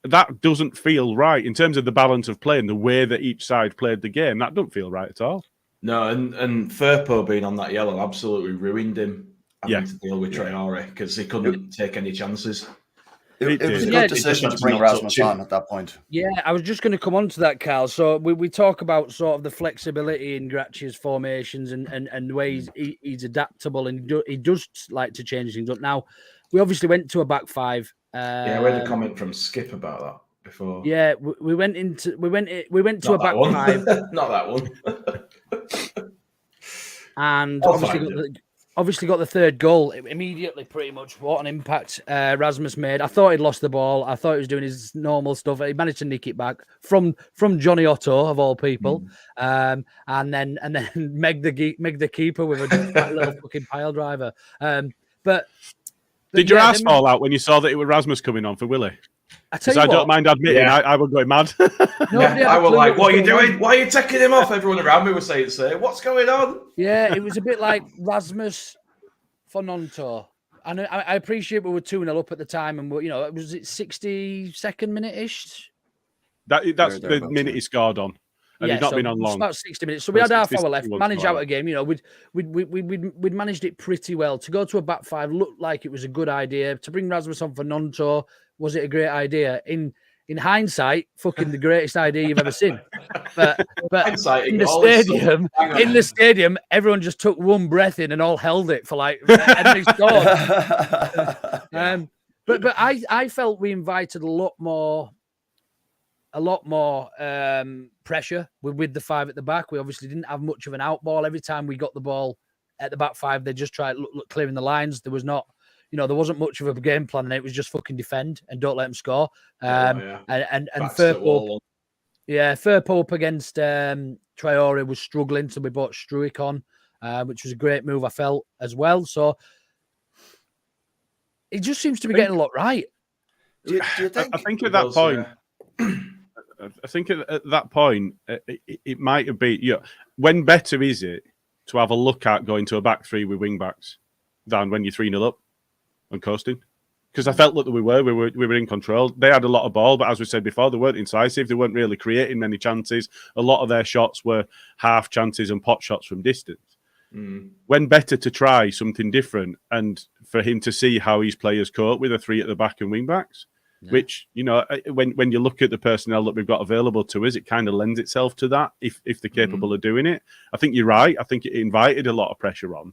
that doesn't feel right in terms of the balance of play and the way that each side played the game. That doesn't feel right at all. No, and Firpo being on that yellow absolutely ruined him having to deal with Traore because he couldn't take any chances. It was a good decision to bring Rasmus on at that point. Yeah, I was just going to come on to that, Karl. So we talk about sort of the flexibility in Gracchi's formations and the way he's adaptable and he does like to change things up. Now, we obviously went to a back 5. We had a comment from Skip about that before. Yeah, we went to a back 5. Not that one. And obviously got the third goal immediately, pretty much. What an impact Rasmus made. I thought he'd lost the ball. I thought he was doing his normal stuff. He managed to nick it back from Johnny Otto, of all people. And then Meg the keeper with a little fucking pile driver. But did your ass fall out when you saw that it was Rasmus coming on for Willie? I don't mind admitting, I would go mad. I was like, what are you doing? Why are you taking him off? Everyone around me was saying, what's going on? Yeah, it was a bit like Rasmus for Nonto. And I appreciate we were 2-0 up at the time, and was it 62nd minute-ish? That's the minute he scored on. And he's not been on long. About 60 minutes. So we had half hour left, managed out a game. We'd managed it pretty well. To go to a back 5 looked like it was a good idea. To bring Rasmus on for Nonto, was it a great idea? In hindsight, fucking the greatest idea you've ever seen. But in the stadium, everyone just took one breath in and all held it for and they scored. But I felt we invited a lot more pressure with the 5 at the back. We obviously didn't have much of an out ball. Every time we got the ball at the back 5, they just tried look clearing the lines. There was not. There wasn't much of a game plan, and it was just fucking defend and don't let them score. And Firpo up against Traore was struggling, so we brought Struijk on, which was a great move, I felt, as well. So it just seems to be getting a lot right. Do you think? I think at that point, I think at that point, it might have been, when better is it to have a look at going to a back three with wing backs than when you're 3-0 up and coasting? Because I felt that we were in control. They had a lot of ball, but as we said before, they weren't incisive. They weren't really creating many chances. A lot of their shots were half chances and pot shots from distance. When better to try something different and for him to see how his players cope with a three at the back and wing backs, which, when you look at the personnel that we've got available to us, it kind of lends itself to that if they're capable of doing it. I think you're right. I think it invited a lot of pressure on.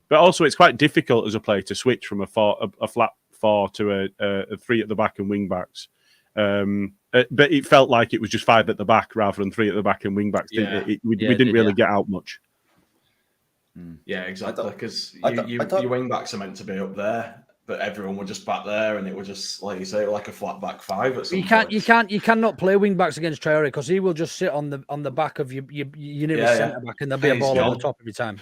But also it's quite difficult as a player to switch from a flat 4 to a 3 at the back and wing backs. But it felt like it was just 5 at the back rather than 3 at the back and wing backs. Yeah. We didn't really get out much. Yeah, exactly. Because your wing backs are meant to be up there, but everyone were just back there, and it was just like you say, like a flat back 5. At some you cannot play wing backs against Traore because he will just sit on the back of your centre back, and there'll be a ball on the top every time.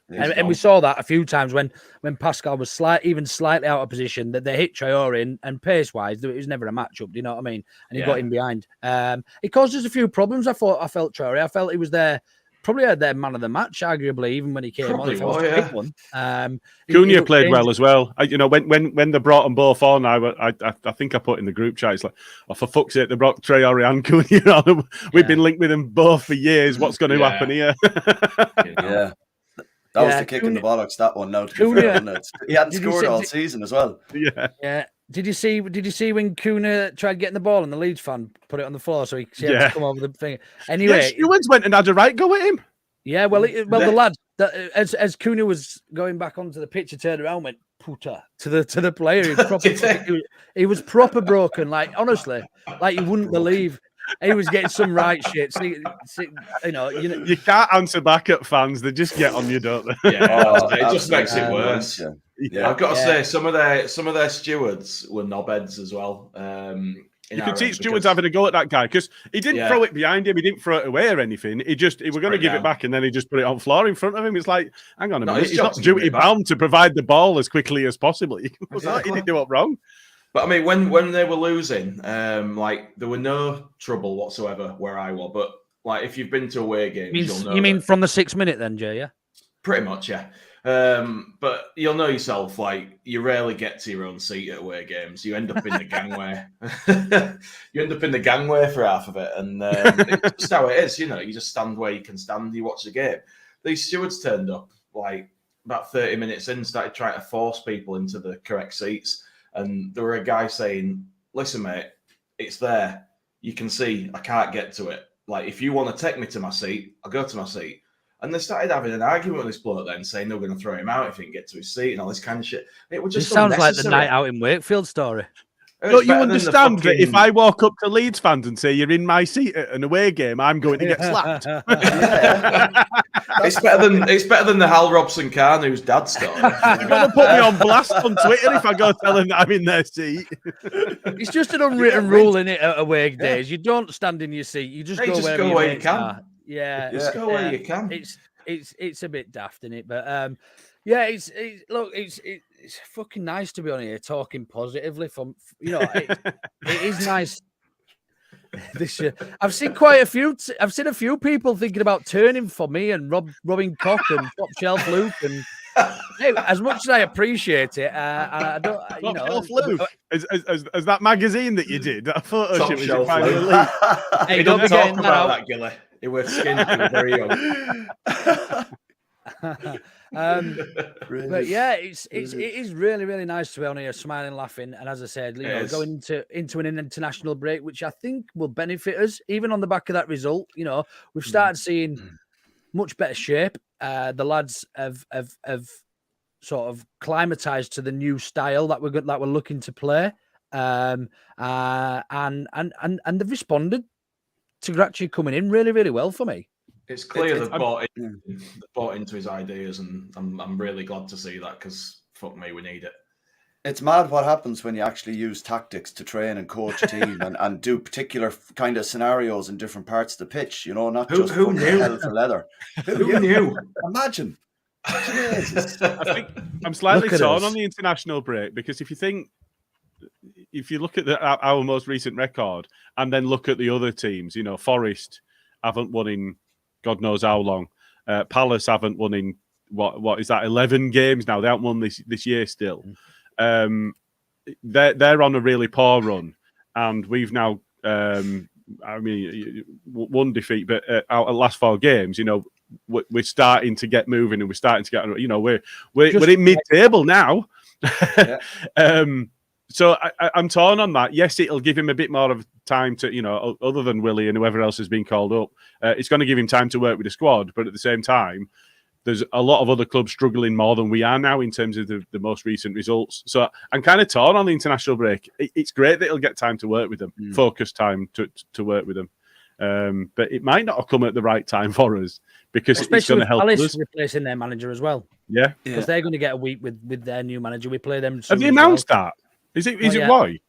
And we saw that a few times when Pascal was even slightly out of position, that they hit Traore in, and pace wise, it was never a matchup. Do you know what I mean? And he got in behind. It caused us a few problems. I felt Traore. I felt he was there. Probably had their man of the match, arguably, even when he came on. Big one. Cunha played well as well. When they brought them both on, I think I put in the group chat, it's like, for fuck's sake, they brought Traore and Cunha on. We've been linked with them both for years. What's going to happen here? That was the kick in the bollocks, that one. Now, to be fair, wasn't it? He hadn't scored all season as well. Yeah. Did you see when Cunha tried getting the ball and the Leeds fan put it on the floor so he had to come over the thing? Anyway, Stewart went and had a right go at him. Yeah, well, the lad, as Cunha was going back onto the pitch, he turned around and went puta to the player. He was proper broken, like honestly, like you wouldn't believe. He was getting some right shit. You can't answer back at fans; they just get on you, don't they? It just makes it worse. Yeah. I've got to say, some of their stewards were knobheads as well. You could see Stewart's having a go at that guy because he didn't throw it behind him, he didn't throw it away or anything. He were going to give it back, and then he just put it on floor in front of him. It's like, hang on a minute, he's not duty bound to provide the ball as quickly as possible. He didn't do it wrong. But I mean, when they were losing, there were no trouble whatsoever where I was. But like, if you've been to away games, you'll know. You mean from the 6 minute then, Jay? Yeah, pretty much, yeah. But you'll know yourself, like, you rarely get to your own seat at away games. You end up in the gangway. You end up in the gangway for half of it, and it's just how it is. You just stand where you can stand. You watch the game. These stewards turned up like about 30 minutes in, started trying to force people into the correct seats, and there were a guy saying, "Listen, mate, it's there. You can see. I can't get to it. Like, if you want to take me to my seat, I'll go to my seat." And they started having an argument with this bloke then, saying they were going to throw him out if he didn't get to his seat and all this kind of shit. It was just sounds like the night out in Wakefield story. Don't you understand that if I walk up to Leeds fans and say you're in my seat at an away game, I'm going to get slapped? It's better than the Hal Robson Carnew's dad story. You're going to put me on blast on Twitter if I go tell them that I'm in their seat. It's just an unwritten rule in it at away days. You don't stand in your seat. You just go where you can. Yeah, just go where you can. It's a bit daft, isn't it? But it's fucking nice to be on here talking positively. It is nice. This year, I've seen a few people thinking about turning for me and Robin Cock and Top Shelf Luke and. Hey, as much as I appreciate it, I don't. As that magazine that you did, that photo shoot was finally. Hey, don't be talk about that, Gilly. It was skin very young. But yeah, it is really, really nice to be on here, smiling, laughing, and as I said, going into an international break, which I think will benefit us, even on the back of that result. We've started seeing much better shape. The lads have sort of climatized to the new style that we're looking to play, and they've responded to actually coming in really, really well for me. It's clear they've bought into his ideas, and I'm really glad to see that because fuck me, we need it. It's mad what happens when you actually use tactics to train and coach a team and do particular kind of scenarios in different parts of the pitch. Not just who knew? Hell for leather. Who knew? Imagine. I think I'm slightly torn on the international break because if you think if you look at our most recent record and then look at the other teams, Forest haven't won in God knows how long. Palace haven't won in what is that 11 games now? They haven't won this year still. They're on a really poor run, and we've now one defeat, but our last 4 games, we're starting to get moving, and we're starting to get, we're in mid-table now. Yeah. So I'm torn on that. Yes, it'll give him a bit more of time to, other than Willie and whoever else has been called up, it's going to give him time to work with the squad. But at the same time, there's a lot of other clubs struggling more than we are now in terms of the most recent results. So I'm kind of torn on the international break. It's great that he'll get time to work with them, focus time to work with them. But it might not have come at the right time for us, because it's going to help us. Replacing their manager as well. Yeah. Because they're going to get a week with their new manager. We play them. Have they announced that? Is it Roy?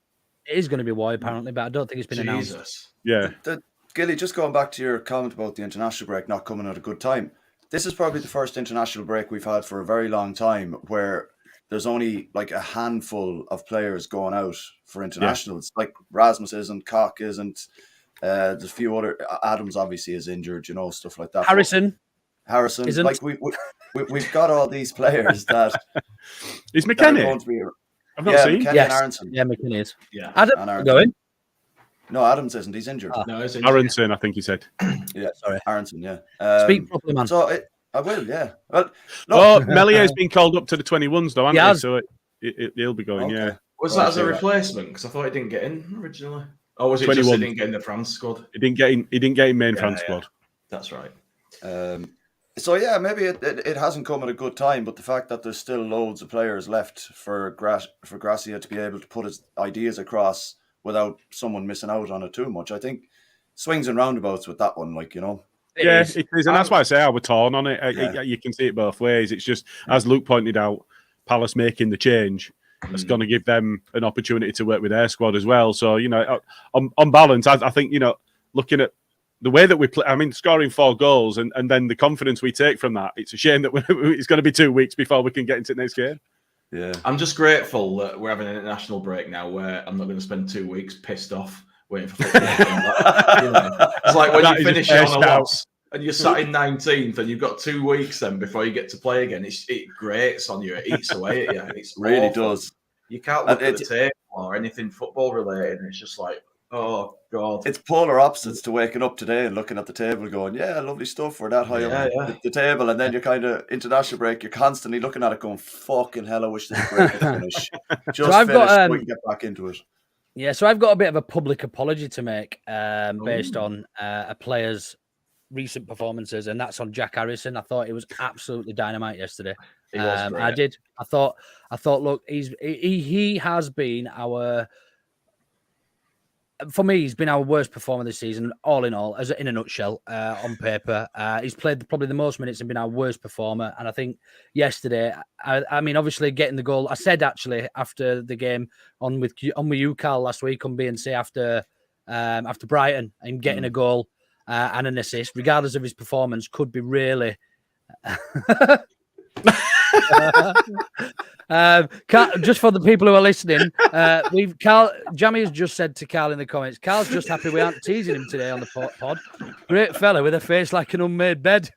It is going to be Roy, apparently, but I don't think it's been announced. Yeah. Gilly, just going back to your comment about the international break not coming at a good time. This is probably the first international break we've had for a very long time where there's only like a handful of players going out for internationals. Yeah. Like Rasmus isn't, Koch isn't. There's a few other. Adams obviously is injured, stuff like that. Harrison isn't. Like we've got all these players that. Is McKenna? I've not seen. McKenna and Aronson. Yeah, McKenna is. Yeah. Adams going. No, Adams isn't. He's injured. No, he's injured. Aronson, I think he said. Yeah, sorry, Aronson. Yeah. Speak properly, man. So I will. Yeah. Well, Melior's been called up to the 21s, though, hasn't he? So he'll be going. Okay. Yeah. Was that as a replacement? Because I thought he didn't get in originally. Or was it 21. Just he didn't get in the France squad? He didn't get in main France squad. That's right. So yeah, maybe it hasn't come at a good time, but the fact that there's still loads of players left for Gracia to be able to put his ideas across without someone missing out on it too much, I think swings and roundabouts with that one, Yeah, it is, and that's why I say I was torn on it. You can see it both ways. It's just, as Luke pointed out, Palace making the change. It's going to give them an opportunity to work with their squad as well. So, on balance, I think, looking at the way that we play, scoring 4 goals and then the confidence we take from that, it's a shame that it's going to be 2 weeks before we can get into the next game. Yeah, I'm just grateful that we're having an international break now where I'm not going to spend 2 weeks pissed off waiting for football. It's like when you finish on a loss and you're sat in 19th and you've got 2 weeks then before you get to play again. It grates on you. It eats away at you. It really does. You can't look at the table or anything football related. And it's just like, oh, God. It's polar opposites to waking up today and looking at the table going, yeah, lovely stuff. We're that high up the table. And then you're kind of, international break, you're constantly looking at it going, fucking hell, I wish this break would finish. Just so finish so we can get back into it. Yeah, so I've got a bit of a public apology to make based on a player's recent performances, and that's on Jack Harrison. I thought it was absolutely dynamite yesterday. I did. I thought. Look, he has been for me, he's been our worst performer this season, all in all, as in a nutshell, on paper. He's played probably the most minutes and been our worst performer. And I think yesterday, obviously getting the goal, I said actually after the game on with you, Karl, last week on B&C after Brighton, and getting a goal and an assist, regardless of his performance, could be really... just for the people who are listening, Jamie has just said to Karl in the comments, Karl's just happy we aren't teasing him today on the pod. Great fella with a face like an unmade bed.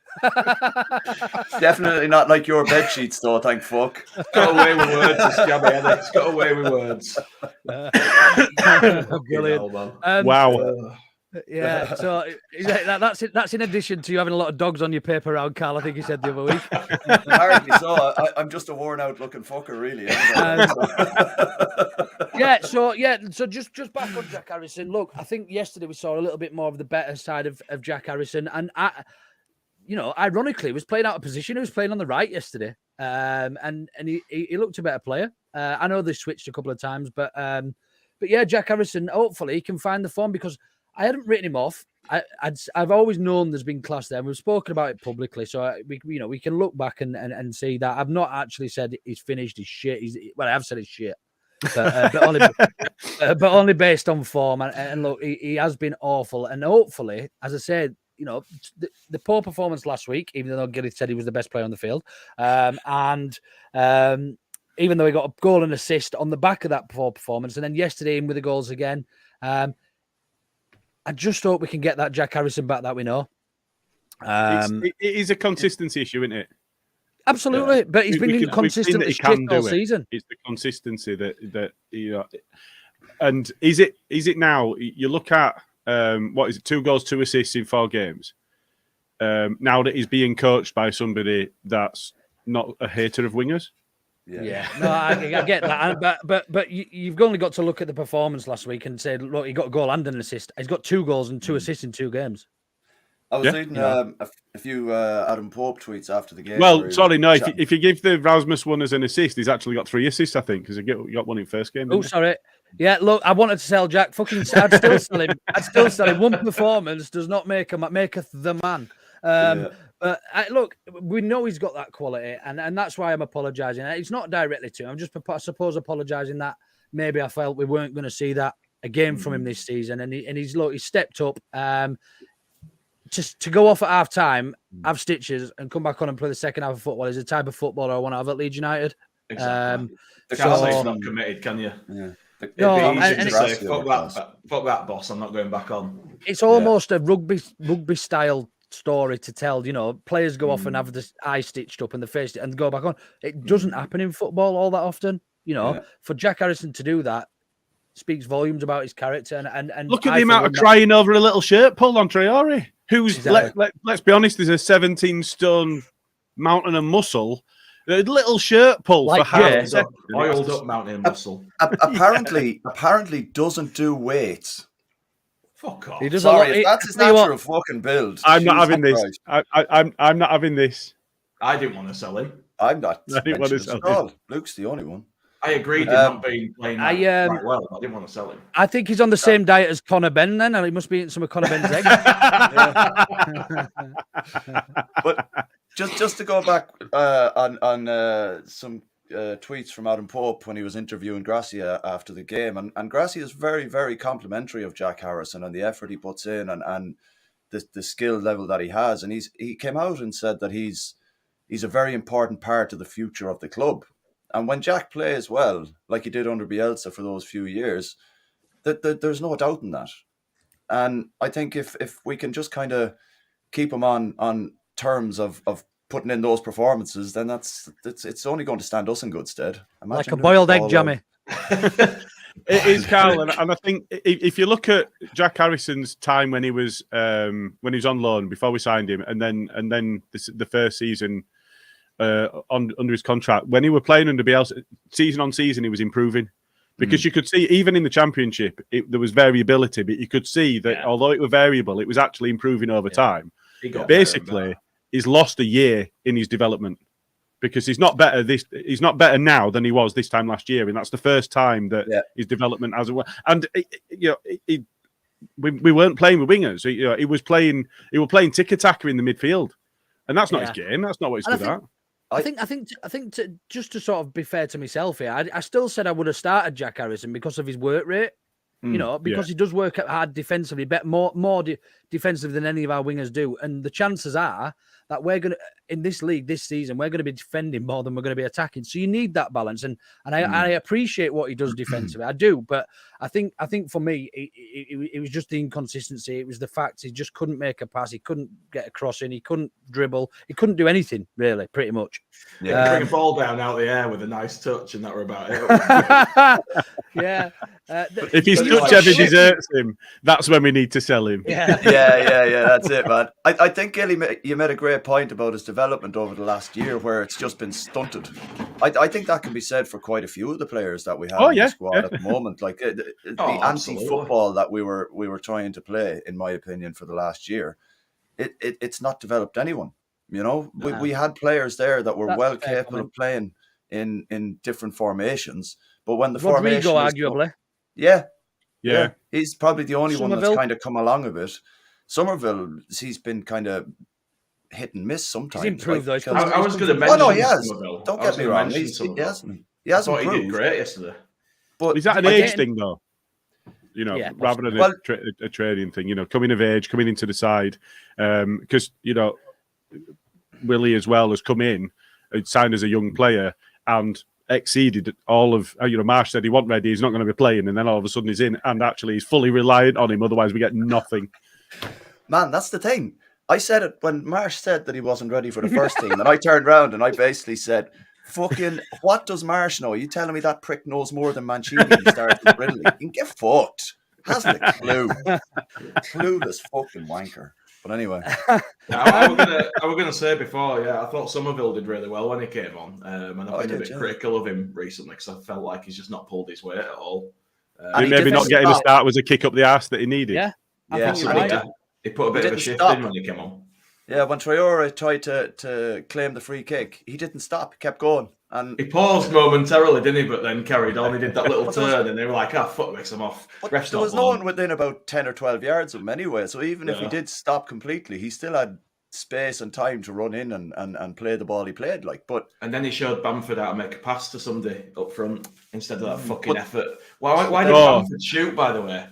Definitely not like your bed sheets, though. Thank fuck. Got away with words, this Jamie. It's got away with words. Brilliant. Wow. Yeah, so that's in addition to you having a lot of dogs on your paper round, Karl. I think you said the other week. Apparently so. I'm just a worn out looking fucker, really. So just back on Jack Harrison. Look, I think yesterday we saw a little bit more of the better side of Jack Harrison, and ironically, he was playing out of position. He was playing on the right yesterday, and he looked a better player. I know they switched a couple of times, but yeah, Jack Harrison. Hopefully, he can find the form, because I hadn't written him off. I've always known there's been class there. We've spoken about it publicly, so we can look back and see that. I've not actually said he's finished. He's shit. I have said he's shit, but only based on form. And look, he has been awful. And hopefully, as I said, the poor performance last week, even though Gilly said he was the best player on the field, even though he got a goal and assist on the back of that poor performance, and then yesterday in with the goals again. I just hope we can get that Jack Harrison back that we know. It is a consistency issue, isn't it? Absolutely, but he's been inconsistent as shit all season. It's the consistency that you know. And is it now? You look at what is it? 2 goals, 2 assists in 4 games. Now that he's being coached by somebody that's not a hater of wingers. Yeah. No, I get that, but you've only got to look at the performance last week and say, look, he got a goal and an assist. He's got 2 goals and 2 assists in 2 games. I was reading a few Adam Pope tweets after the game. Well, sorry, no. If you give the Rasmus one as an assist, he's actually got 3 assists, I think, because he got one in first game. Oh, sorry. Yeah, look, I wanted to sell Jack. Fucking, I'd still sell him. I'd still sell him. One performance does not maketh the man. But look, we know he's got that quality, and that's why I'm apologising. It's not directly to him. I'm just, I suppose, apologising that maybe I felt we weren't going to see that again from him this season, and he's stepped up. Just to go off at half time, have stitches, and come back on and play the second half of football is the type of footballer I want to have at Leeds United. Exactly. You can't say he's not committed, can you? Yeah. Fuck that boss. I'm not going back on. It's almost a rugby style story to tell. You know, players go off and have the eye stitched up and the face and go back on. It doesn't happen in football all that often. You know, for Jack Harrison to do that speaks volumes about his character. And look at the amount of crying over a little shirt pulled on Traore, who's let's be honest, there's a 17-stone mountain of muscle. A little shirt pull for half a second. Oiled up mountain of muscle. Apparently doesn't do weights. Fuck off. Sorry, if that's his natural fucking build. I'm not having this. I'm not having this. I didn't want to sell him. I'm not. I didn't want to sell him. Luke's the only one. I agreed in not being playing right well. I didn't want to sell him. I think he's on the same diet as Conor Benn then, and he must be eating some of Conor Benn's eggs. But just to go back on some tweets from Adam Pope when he was interviewing Gracia after the game, and Gracia is very, very complimentary of Jack Harrison and the effort he puts in and the skill level that he has, and he came out and said that he's a very important part of the future of the club. And when Jack plays well, like he did under Bielsa for those few years, there's no doubt in that. And I think if we can just kind of keep him on terms of putting in those performances, then it's only going to stand us in good stead. Like a boiled egg, Jammy. It is, Karl, and I think if you look at Jack Harrison's time when he was on loan before we signed him, and then the first season under his contract, when he were playing under Bielsa, season on season, he was improving. Because you could see, even in the Championship, there was variability, but you could see that although it was variable, it was actually improving over time. Basically, he's lost a year in his development because he's not better now than he was this time last year, and that's the first time that his development has. And we weren't playing with wingers. He was playing tiki-taka in the midfield, and that's not his game. That's not what he's good at. I think just to sort of be fair to myself here, I still said I would have started Jack Harrison because of his work rate. Because he does work hard defensively, more defensive than any of our wingers do. And the chances are that we're going to, in this league this season, we're going to be defending more than we're going to be attacking. So you need that balance. And I appreciate what he does defensively. I do. But I think for me, it was just the inconsistency. It was the fact he just couldn't make a pass. He couldn't get a cross in. He couldn't dribble. He couldn't do anything, really, pretty much. Yeah, bring a ball down out of the air with a nice touch, and that were about it. Yeah. If his touch ever deserts him, that's when we need to sell him. Yeah. That's it, man. I think, Gilly, you made a great point about his development over the last year where it's just been stunted. I think that can be said for quite a few of the players that we have in the squad at the moment. Like the anti-football that we were trying to play, in my opinion, for the last year, it's not developed anyone. You know, we had players there that were well capable of playing in different formations, but when the formation arguably, yeah, he's probably the only one that's kind of come along a bit. Somerville, he's been kind of hit and miss sometimes. He's improved though. I was going to mention. Oh no, he has. Somerville. Don't get me wrong. He hasn't. He hasn't improved. He did great yesterday. But is that an age thing though? You know, rather than a trading thing. You know, coming of age, coming into the side, because you know, Willie as well has come in, signed as a young player, and exceeded all of, Marsh said he wasn't ready, he's not going to be playing, and then all of a sudden he's in, and actually he's fully reliant on him, otherwise we get nothing. Man, that's the thing. I said it when Marsh said that he wasn't ready for the first team, and I turned around and I basically said, fucking, what does Marsh know? Are you telling me that prick knows more than Mancini and starts with Ridley? He can get fucked. Hasn't a clue. Clueless fucking wanker. But anyway. I was gonna say before, I thought Somerville did really well when he came on. And I've been a bit critical of him recently because I felt like he's just not pulled his weight at all. Maybe not getting a start was a kick up the arse that he needed. Yeah. He put a bit of a shift in when he came on. Yeah, when Traore tried to claim the free kick, he didn't stop. He kept going. And he paused momentarily, didn't he? But then carried on. He did that little turn, and they were like, fuck this, I'm off. There was no one within about 10 or 12 yards of him anyway. So even if he did stop completely, he still had space and time to run in and play the ball he played. And then he showed Bamford how to make a pass to somebody up front instead of that fucking effort. Why did Bamford shoot, by the way?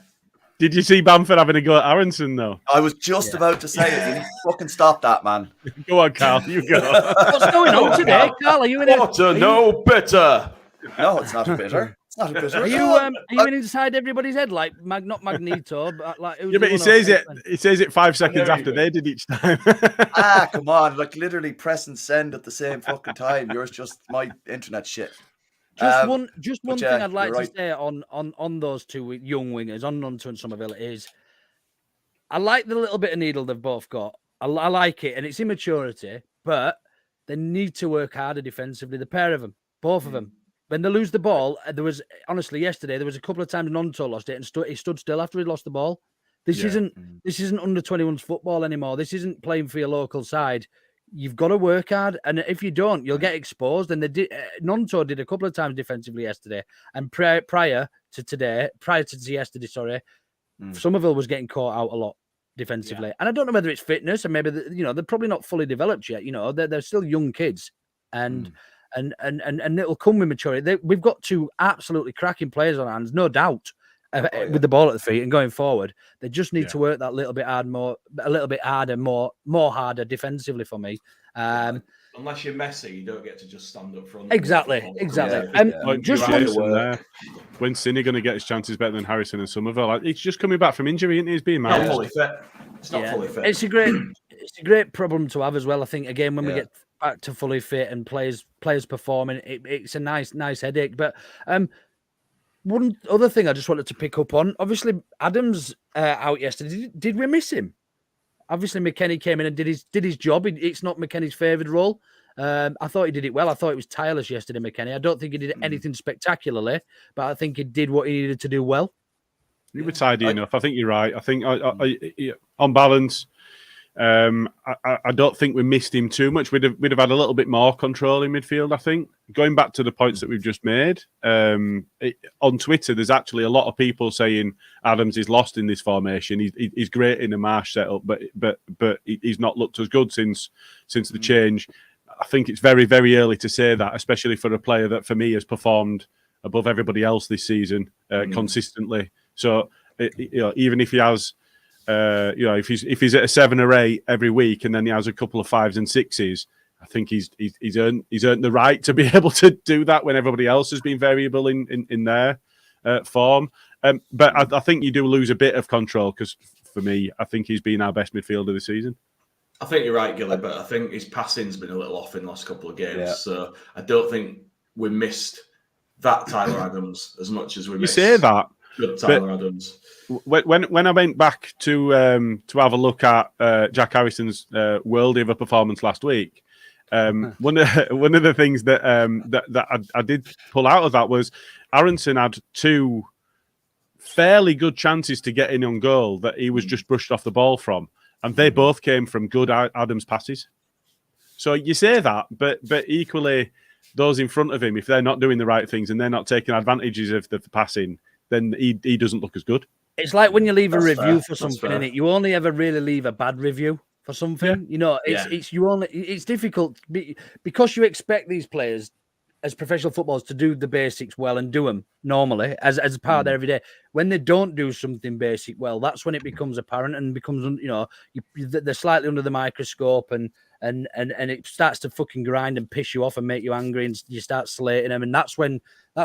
Did you see Bamford having a go at Aronson, though? I was just about to say it. You fucking stop that, man. Go on, Karl. You go. What's going on today, Karl? Are you in no bitter? No, it's not a bitter. It's not a bitter. Are you inside everybody's head, like not Magneto, but like? But he says it. He says it 5 seconds after they did each time. Come on! Like literally press and send at the same fucking time. Yours just my internet shit. Just one thing I'd like to say on those two young wingers, on Nunto and Somerville, is I like the little bit of needle they've both got. I like it, and it's immaturity, but they need to work harder defensively. The pair of them, both of them. When they lose the ball, yesterday there was a couple of times Nunto lost it, and he stood still after he lost the ball. This isn't under 21s football anymore. This isn't playing for your local side. You've got to work hard, and if you don't, you'll get exposed. And Nunto did a couple of times defensively yesterday, and prior to yesterday, Somerville was getting caught out a lot defensively. And I don't know whether it's fitness, and maybe they're probably not fully developed yet. They're still young kids, and it'll come with maturity. We've got two absolutely cracking players on our hands, no doubt. With the ball at the feet and going forward, they just need to work that little bit harder, more harder defensively for me. Unless you're Messi, you don't get to just stand up front. Exactly. When Cine going to get his chances better than Harrison and Somerville? He's just coming back from injury, isn't he? He's being not fully fit. It's not fully fit. It's a great problem to have as well. I think again when we get back to fully fit and players performing, it's a nice headache. But one other thing I just wanted to pick up on, obviously Adams out yesterday. Did we miss him? Obviously McKennie came in and did his job. It's not McKennie's favoured role. I thought he did it well. I thought it was tireless yesterday, McKennie. I don't think he did anything spectacularly, but I think he did what he needed to do well. You were tidy enough. I think you're right. I think on balance, I don't think we missed him too much. We'd have had a little bit more control in midfield, I think. Going back to the points that we've just made, on Twitter, there's actually a lot of people saying Adams is lost in this formation. He's great in a Marsh setup, but he's not looked as good since the change. I think it's very, very early to say that, especially for a player that, for me, has performed above everybody else this season consistently. So, even if he has... if he's at a 7 or 8 every week, and then he has a couple of 5s and 6s, I think he's earned the right to be able to do that when everybody else has been variable in their form. But I think you do lose a bit of control because, for me, I think he's been our best midfielder this season. I think you're right, Gilly, but I think his passing's been a little off in the last couple of games. Yeah. So I don't think we missed that Tyler Adams as much as we missed. You say that. Good Tyler Adams. When I went back to have a look at Jack Harrison's world of a performance last week, one of the things that I did pull out of that was Aronson had 2 fairly good chances to get in on goal that he was just brushed off the ball from, and they both came from good Adams passes. So you say that, but equally those in front of him, if they're not doing the right things and they're not taking advantages of the passing, then he doesn't look as good. It's like when you leave a review for something, innit? You only ever really leave a bad review for something. It's difficult because you expect these players as professional footballers to do the basics well and do them normally as a part of their every day. When they don't do something basic well, that's when it becomes apparent and becomes, they're slightly under the microscope and it starts to fucking grind and piss you off and make you angry and you start slating them. And that's when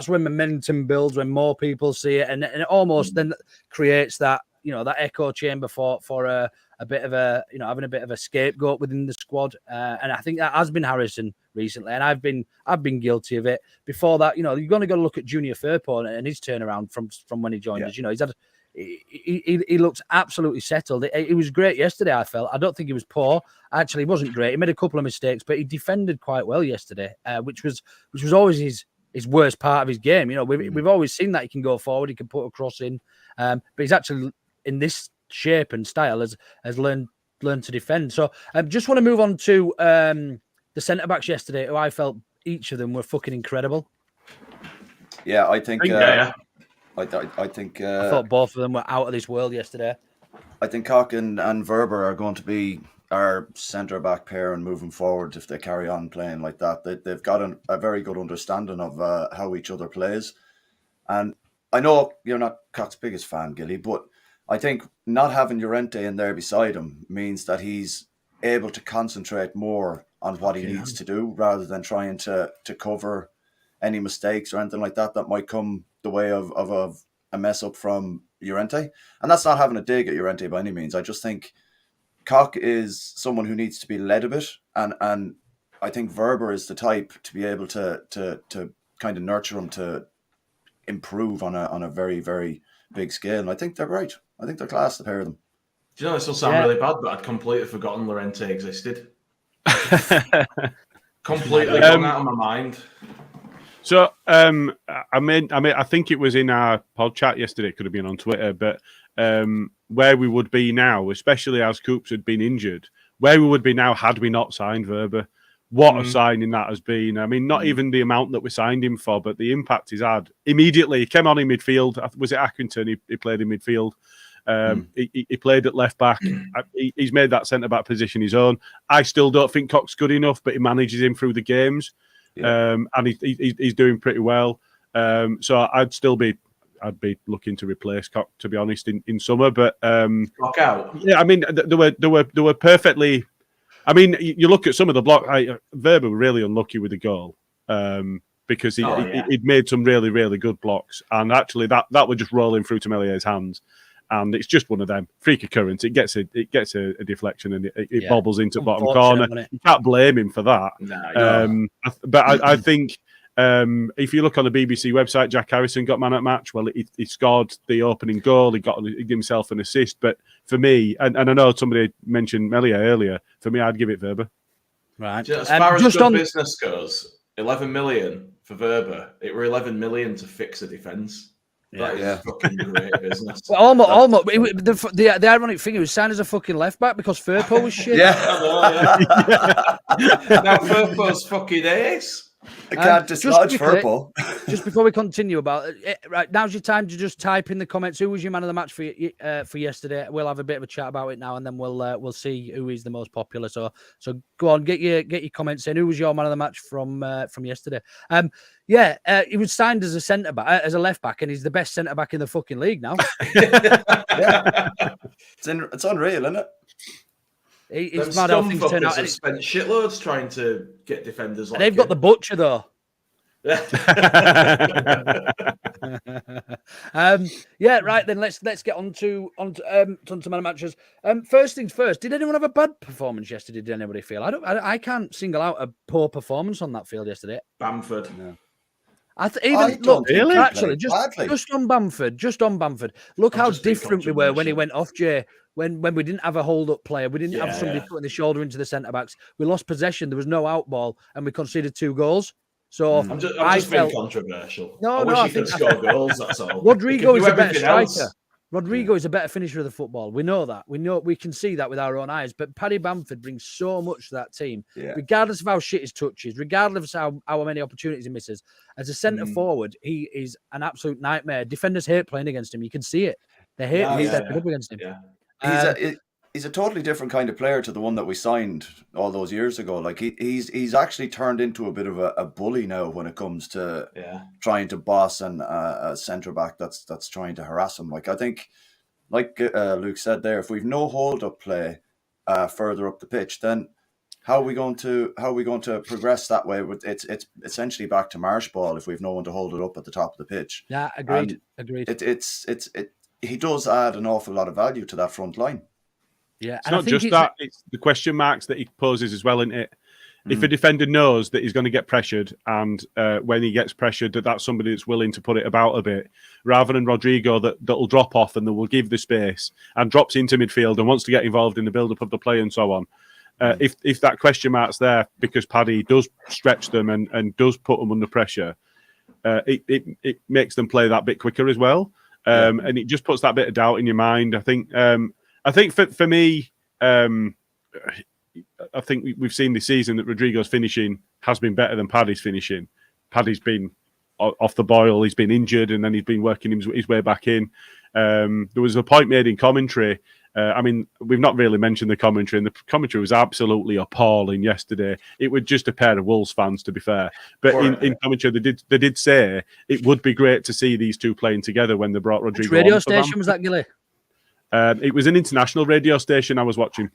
momentum builds, when more people see it, and it almost then creates that, that echo chamber for a bit of a, having a bit of a scapegoat within the squad. And I think that has been Harrison recently, and I've been guilty of it. Before that, you're going to go look at Junior Firpo and his turnaround from when he joined us. He's had, he looks absolutely settled. He was great yesterday, I felt. I don't think he was poor. Actually, he wasn't great. He made a couple of mistakes, but he defended quite well yesterday, which was always his worst part of his game. We've always seen that he can go forward, he can put a cross in, but he's actually in this shape and style has learned to defend. So I just want to move on to the centre backs yesterday, who I felt each of them were fucking incredible. Yeah, I think. I thought both of them were out of this world yesterday. I think Koch and Verber are going to be our centre back pair and moving forward if they carry on playing like that. They've got a very good understanding of how each other plays. And I know you're not Koch's biggest fan, Gilly, but I think not having Llorente in there beside him means that he's able to concentrate more on what he needs to do rather than trying to cover any mistakes or anything like that might come the way of a mess up from Llorente. And that's not having a dig at Llorente by any means. I just think Koch is someone who needs to be led a bit, and I think Verber is the type to be able to kind of nurture him to improve on a very, very big scale. And I think they're right. I think they're class, the pair of them. Do you know, this will sound really bad, but I'd completely forgotten Llorente existed. Completely gone out of my mind. So, I think it was in our pod chat yesterday. It could have been on Twitter, but where we would be now, especially as Coops had been injured, where we would be now had we not signed Verber. What a signing that has been. I mean, not even the amount that we signed him for, but the impact he's had. Immediately, he came on in midfield. Was it Accrington? He played in midfield. He played at left back. He's made that centre back position his own. I still don't think Koch's good enough, but he manages him through the games, and he's doing pretty well. So I'd be looking to replace Koch, to be honest, in summer. But Koch out. Yeah, I mean, they were perfectly. I mean, you look at some of the block. Verber were really unlucky with the goal because he'd made some really, really good blocks, and actually that was just rolling through Temelier's hands. And it's just one of them freak occurrence. It gets a deflection and it bobbles into the bottom corner. You can't blame him for that. No, but I think if you look on the BBC website, Jack Harrison got man at match. Well, he scored the opening goal. He gave himself an assist. But for me, and I know somebody mentioned Melier earlier. For me, I'd give it Verber. Right. As far as good business goes, 11 million for Verber. It were 11 million to fix a defence. That is fucking great business. Well, almost. The ironic thing, he was signed as a fucking left back because Firpo was shit. Now Firpo's fucking ace. I can't dislodge Firpo. Just before we continue about it, right, now's your time to just type in the comments who was your man of the match for yesterday. We'll have a bit of a chat about it now, and then we'll see who is the most popular. So go on, get your comments in. Who was your man of the match from yesterday? He was signed as a centre back, as a left back, and he's the best centre back in the fucking league now. It's unreal, isn't it? It's mad how things turn out. Have spent shitloads trying to get defenders like they've got the butcher though. Right then. Let's get on to man of matches. First things first. Did anyone have a bad performance yesterday? Did anybody feel? I can't single out a poor performance on that field yesterday. Bamford. No. Actually, just on Bamford. Look how different we were when he went off, Jay. When we didn't have a hold-up player, we didn't have somebody putting the shoulder into the centre-backs. We lost possession. There was no out-ball, and we conceded 2 goals. So I'm just being controversial. I think he could score goals, that's all. Rodrigo is a better striker. Rodrigo is a better finisher of the football. We know that. We can see that with our own eyes. But Paddy Bamford brings so much to that team, regardless of how shit his touch is, regardless of how many opportunities he misses. As a centre forward, he is an absolute nightmare. Defenders hate playing against him. You can see it. They hate stepping up against him. Yeah. he's a totally different kind of player to the one that we signed all those years ago. Like he's actually turned into a bit of a bully now when it comes to trying to boss and a centre back that's trying to harass him. Like I think, like Luke said there, if we've no hold up play further up the pitch, then how are we going to progress that way? It's essentially back to marsh ball if we've no one to hold it up at the top of the pitch. Yeah, agreed. He does add an awful lot of value to that front line. Yeah, it's not just that; it's the question marks that he poses as well, isn't it? If a defender knows that he's going to get pressured, and when he gets pressured, that's somebody that's willing to put it about a bit, rather than Rodrigo that'll drop off and that will give the space and drops into midfield and wants to get involved in the build-up of the play and so on. If that question mark's there because Paddy does stretch them and does put them under pressure, it makes them play that bit quicker as well, and it just puts that bit of doubt in your mind. I think for me, I think we've seen this season that Rodrigo's finishing has been better than Paddy's finishing. Paddy's been off the boil, he's been injured, and then he's been working his way back in. There was a point made in commentary. I mean, we've not really mentioned the commentary, and the commentary was absolutely appalling yesterday. It was just a pair of Wolves fans, to be fair. But in commentary, they did say it would be great to see these two playing together when they brought Rodrigo. Which radio station was that, Gilly? It was an international radio station I was watching.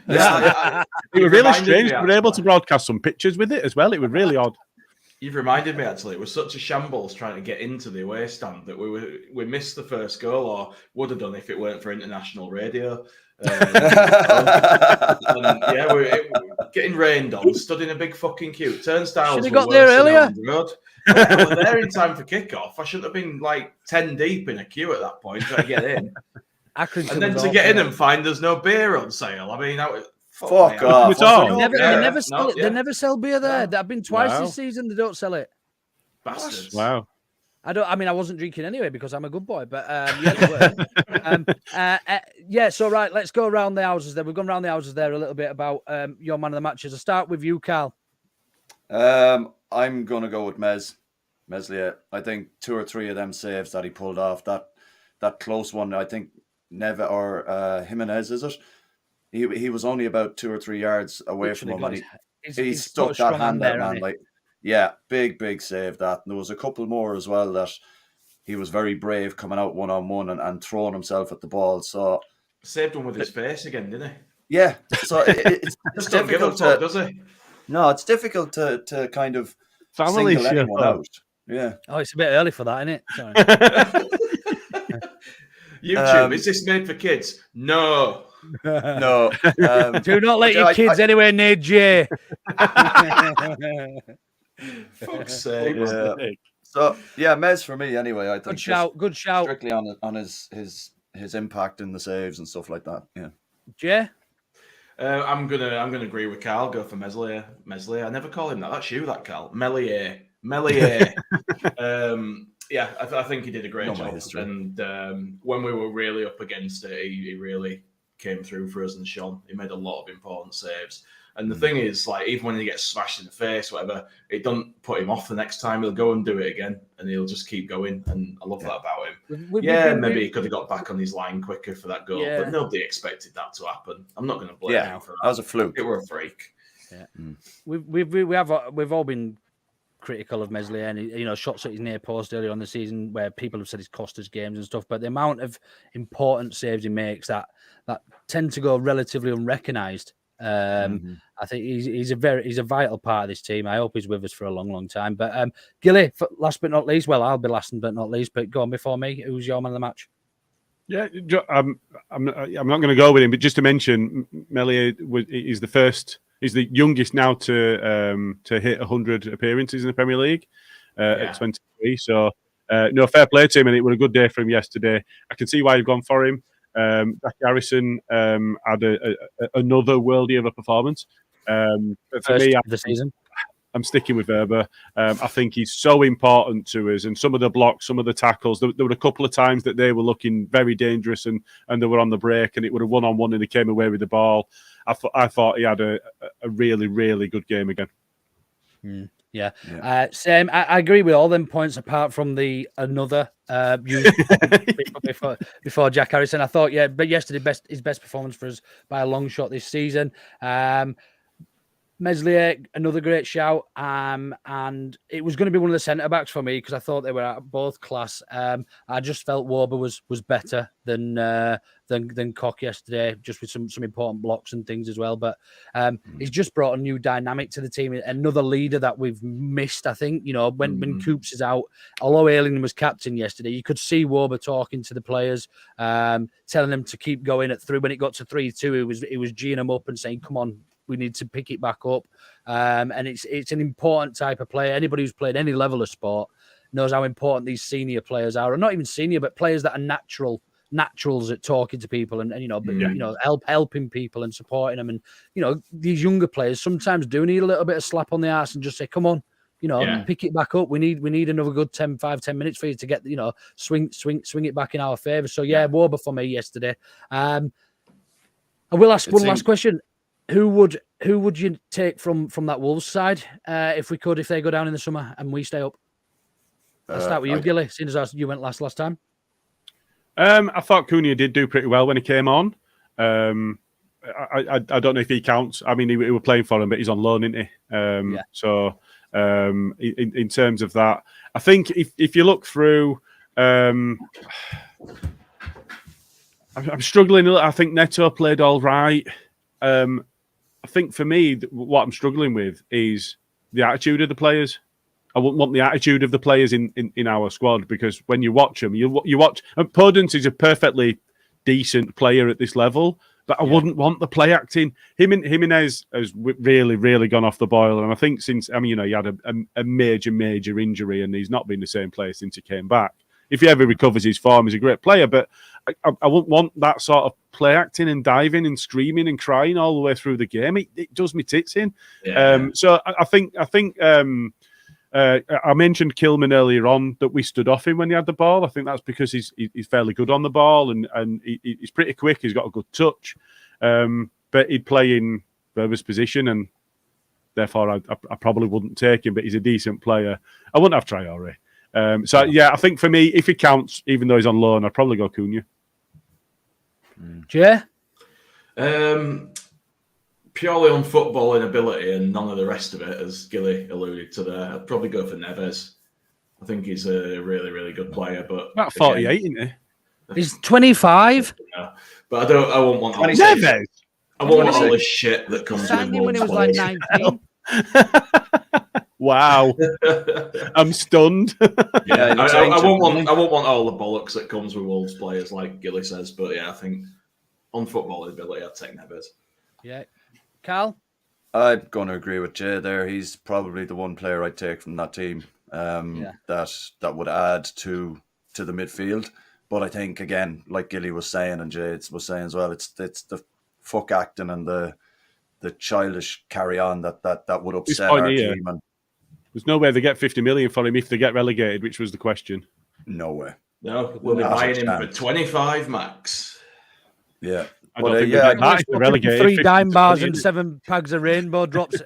Yeah, it was really strange. They were able to broadcast some pictures with it as well. It was really odd. You've reminded me, actually, it was such a shambles trying to get into the away stand that we missed the first goal, or would have done if it weren't for international radio. And, yeah, we're getting rained on, stood in a big fucking queue. Turnstiles. Should have got there earlier. I was there in time for kickoff. I shouldn't have been like 10 deep in a queue at that point trying to get in. And then to get in and find there's no beer on sale. I mean, fuck off. They never sell beer there. I've been twice this season. They don't sell it. Bastards. Wow. I wasn't drinking anyway because I'm a good boy. But so right, let's go around the houses there. We've gone around the houses there a little bit about your man of the matches. I'll start with you, Karl. I'm gonna go with Meslier. I think 2 or 3 of them saves that he pulled off. That close one, I think Neva or Jimenez, is it? He was only about 2 or 3 yards away from him. He stuck that hand out, man. Like, yeah, big save that. And there was a couple more as well that he was very brave coming out 1-on-1 and throwing himself at the ball. So saved one with his face again, didn't he? Yeah. So it's difficult to, does he? No, it's difficult to kind of family single anyone out. Yeah. Oh, it's a bit early for that, isn't it? Sorry. YouTube, is this made for kids? No. No. Do not let your kids anywhere near Jay. Fuck's sake. Yeah. So, yeah, Mez for me anyway. I think good shout. Strictly on his impact in the saves and stuff like that. Yeah. Jay? I'm gonna agree with Karl. Go for Meslier. I never call him that. That's you, that Karl. Melier. Yeah, I think he did a great job. And when we were really up against it, he really came through for us and shone. He made a lot of important saves. And the thing is, like, even when he gets smashed in the face, whatever, it doesn't put him off the next time. He'll go and do it again, and he'll just keep going. And I love that about him. Maybe he could have got back on his line quicker for that goal, but nobody expected that to happen. I'm not going to blame him for that. That was a fluke. It were a freak. Yeah, we've all been critical of Meslier, and shots at his near post earlier on the season where people have said he's cost us games and stuff. But the amount of important saves he makes that tend to go relatively unrecognised. I think he's a vital part of this team. I hope he's with us for a long time. But Gilly, last but not least, well, I'll be last but not least. But go on before me. Who's your man of the match? Yeah, I'm not going to go with him, but just to mention, Meslier is the first. He's the youngest now to hit 100 appearances in the Premier League at 23. So, fair play to him, and it was a good day for him yesterday. I can see why you've gone for him. Jack Harrison had another worldie of a performance. For me, the season. I'm sticking with Verba. I think he's so important to us, and some of the blocks, some of the tackles. There were a couple of times that they were looking very dangerous, and they were on the break, and it would have 1-on-1, and he came away with the ball. I thought he had a really, really good game again. Yeah. Same. I agree with all them points apart from the another before Jack Harrison. I thought, but yesterday his best performance for us by a long shot this season. Meslier, another great shout. And it was going to be one of the centre backs for me because I thought they were at both class. I just felt Warber was better than Koch yesterday, just with some important blocks and things as well. But he's just brought a new dynamic to the team, another leader that we've missed. I think when Coops is out, although Ayling was captain yesterday, you could see Warber talking to the players, telling them to keep going at 3. When it got to 3-2, he was geeing them up and saying, "Come on, we need to pick it back up." And it's an important type of player. Anybody who's played any level of sport knows how important these senior players are, or not even senior, but players that are naturals at talking to people and helping people and supporting them. And these younger players sometimes do need a little bit of slap on the arse and just say, "Come on, pick it back up. We need another good 10 minutes for you to get swing it back in our favour." So Warber for me yesterday. I will ask one last question. Who would you take from that Wolves side if they go down in the summer and we stay up? Let's start with you, Gilly, seeing as you went last time. I thought Cunha did do pretty well when he came on. I don't know if he counts. I mean, he was playing for him, but he's on loan, isn't he? So in terms of that, I think if you look through, I'm struggling a little. I think Neto played all right. I think for me, what I'm struggling with is the attitude of the players. I wouldn't want the attitude of the players in our squad, because when you watch them, you watch. Podence is a perfectly decent player at this level, but I wouldn't want the play acting. Jimenez has really, really gone off the boil, and I think since he had a major injury, and he's not been the same player since he came back. If he ever recovers his form, he's a great player, but I wouldn't want that sort of play acting and diving and screaming and crying all the way through the game. It does me tits in. So I think. I mentioned Kilman earlier on, that we stood off him when he had the ball. I think that's because he's fairly good on the ball and he's pretty quick. He's got a good touch, but he'd play in Berber's position, and therefore I probably wouldn't take him. But he's a decent player. I wouldn't have Traore. I think for me, if he counts, even though he's on loan, I'd probably go Cunha. Jay? Purely on footballing ability and none of the rest of it, as Gilly alluded to there, I'd probably go for Neves. I think he's a really, really good player. But about 48, isn't he? He's 25. Yeah. But I won't want all Neves. I won't want all this shit that comes with him when he was like 19. Wow. I'm stunned. Yeah, I won't want all the bollocks that comes with Wolves players, like Gilly says. But I think on football ability, I'd take Neves. Yeah. Karl? I'm going to agree with Jay there. He's probably the one player I'd take from that team that would add to the midfield. But I think, again, like Gilly was saying and Jay was saying as well, it's the fuck acting and the childish carry on that would upset our team. And there's no way they get 50 million for him if they get relegated, which was the question. No way. No, we'll be buying him for 25 max. Yeah. I don't think relegated. 3 dime bars and 7 bags of rainbow drops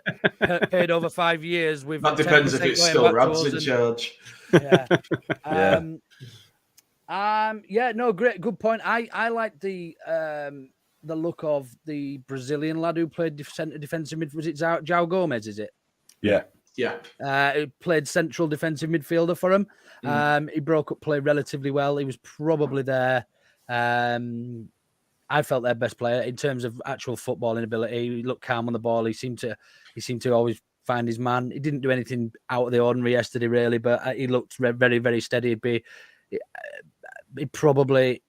paid over 5 years. With that depends if it's still Rabs in charge. Great, good point. I like the look of the Brazilian lad who played defensive mid. Was it João Gomes? Is it? Yeah. He played central defensive midfielder for him. He broke up play relatively well. He was probably there. I felt their best player in terms of actual footballing ability. He looked calm on the ball. He seemed to always find his man. He didn't do anything out of the ordinary yesterday, really, but he looked very, very steady. He'd probably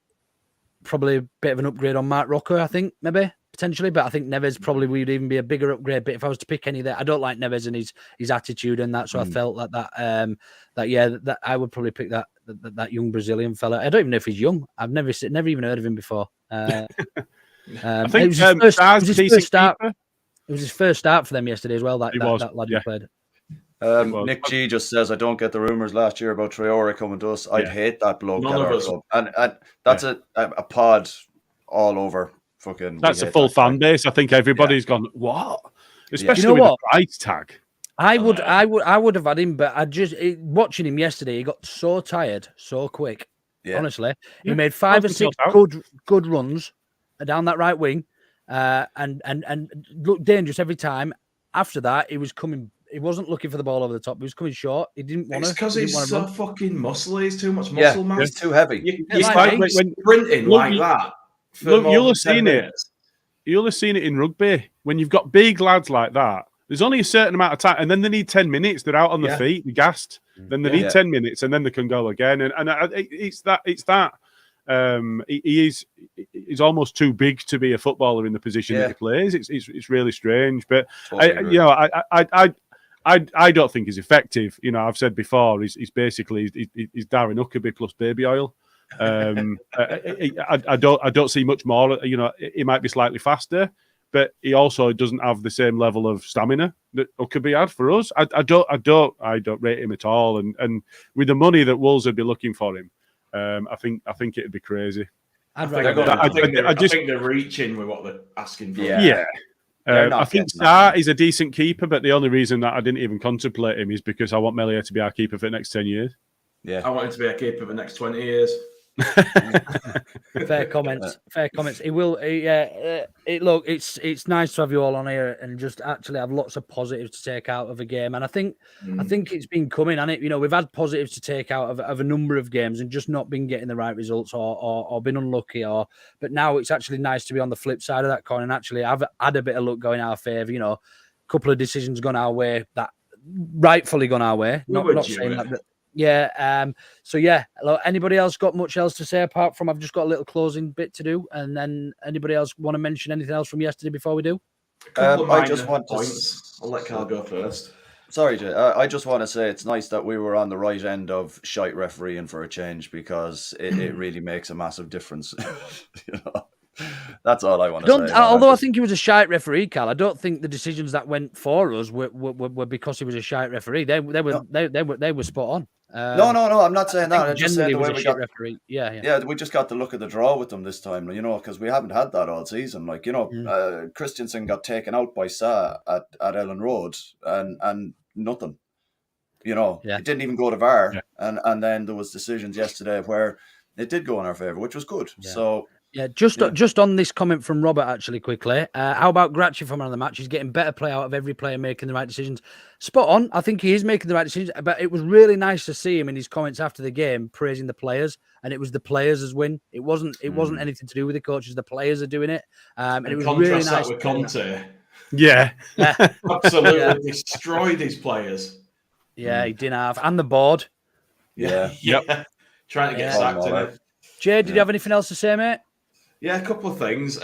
a bit of an upgrade on Mark Rocker, I think, maybe potentially. But I think Neves probably would even be a bigger upgrade. But if I was to pick any there, I don't like Neves and his attitude and that. So I felt like that I would probably pick that young Brazilian fella. I don't even know if he's young. I've never even heard of him before. I think it was his first start. It was his first start for them yesterday as well. That lad who played. Nick G just says, I don't get the rumours last year about Traore coming to us. I'd hate that bloke at our club. And that's a pod all over fucking. That's a full fan base. I think everybody's gone, what? Especially with the price tag. I would have had him, but watching him yesterday, he got so tired so quick. Yeah. Honestly, he made 5 or 6 good runs down that right wing, and looked dangerous every time. After that, he was coming. He wasn't looking for the ball over the top. He was coming short. He didn't want to. It's because he's so fucking muscly. He's too much Yeah, muscle mass. he's too heavy. It's like when sprinting like that. You'll have seen it. You'll have seen it in rugby when you've got big lads like that. There's only a certain amount of time, and then they need 10 minutes. They're out on the feet, they're gassed. Then they need 10 minutes, and then they can go again. And it's that. He's almost too big to be a footballer in the position that he plays. It's really strange, but totally I don't think he's effective. You know, I've said before, he's basically he's Darren Huckabee plus baby oil. I don't see much more. You know, he might be slightly faster, but he also doesn't have the same level of stamina that Huckabee had for us. I don't rate him at all. And with the money that Wolves would be looking for him, I think it'd be crazy. I think they're reaching with what they're asking for. Yeah. I think Sarr is a decent keeper, but the only reason that I didn't even contemplate him is because I want Meslier to be our keeper for the next 10 years. Yeah, I want him to be a keeper for the next 20 years. Fair comments. It will. Look, it's nice to have you all on here and just actually have lots of positives to take out of a game. And I think it's been coming, and you know, we've had positives to take out of a number of games and just not been getting the right results or been unlucky. But now it's actually nice to be on the flip side of that coin and actually have had a bit of luck going our favour. You know, a couple of decisions gone our way that rightfully gone our way. Not saying that. But, yeah. So yeah. Anybody else got much else to say apart from I've just got a little closing bit to do, and then anybody else want to mention anything else from yesterday before we do? I just want points. I'll let Karl go first. Sorry, Jay. I just want to say it's nice that we were on the right end of shite refereeing for a change because it really makes a massive difference. You know. That's all I want to say. Although I think he was a shite referee, Karl, I don't think the decisions that went for us were because he was a shite referee. They were spot on. No. I'm not saying that. I'm just saying the way we got referee. Yeah. Yeah, we just got to look at the draw with them this time, you know, because we haven't had that all season. Like, you know, Christensen got taken out by Sa at Ellen Road and nothing. You know, it didn't even go to VAR, and then there was decisions yesterday where it did go in our favour, which was good. Yeah. So. Yeah, just on this comment from Robert, actually, quickly. How about Gratchi from another match? He's getting better play out of every player making the right decisions. Spot on. I think he is making the right decisions, but it was really nice to see him in his comments after the game praising the players, and it was the players as win. It wasn't anything to do with the coaches. The players are doing it, and it was really nice. That with Conte. Yeah. Absolutely destroyed his players. Yeah, he didn't have, and the board. Yeah. Yep. Trying to get sacked in it. Jay, did you have anything else to say, mate? Yeah, a couple of things.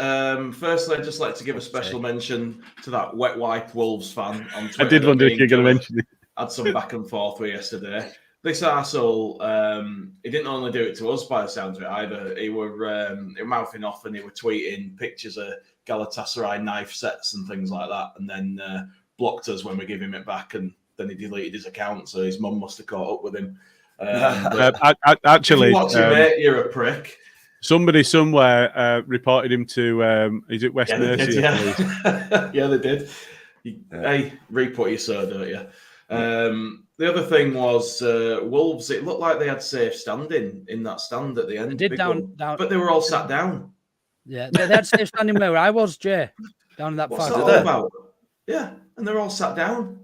Firstly, I'd just like to give a special mention to that wet wipe Wolves fan on Twitter. I did wonder if you're going to mention it. Had some back and forth with yesterday. This arsehole, he didn't only do it to us by the sounds of it either. He were mouthing off and he were tweeting pictures of Galatasaray knife sets and things like that, and then blocked us when we gave him it back, and then he deleted his account, so his mum must have caught up with him. Actually, if you watch your mate, you're a prick. Somebody somewhere reported him to, is it West Mercia? Yeah, they did. Hey, reap what you sow, don't you? The other thing was Wolves. It looked like they had safe standing in that stand at the end. They did down, but they were all sat down. Yeah, they had safe standing where I was, Jay, down in that What's far. that all about? Yeah, and they're all sat down,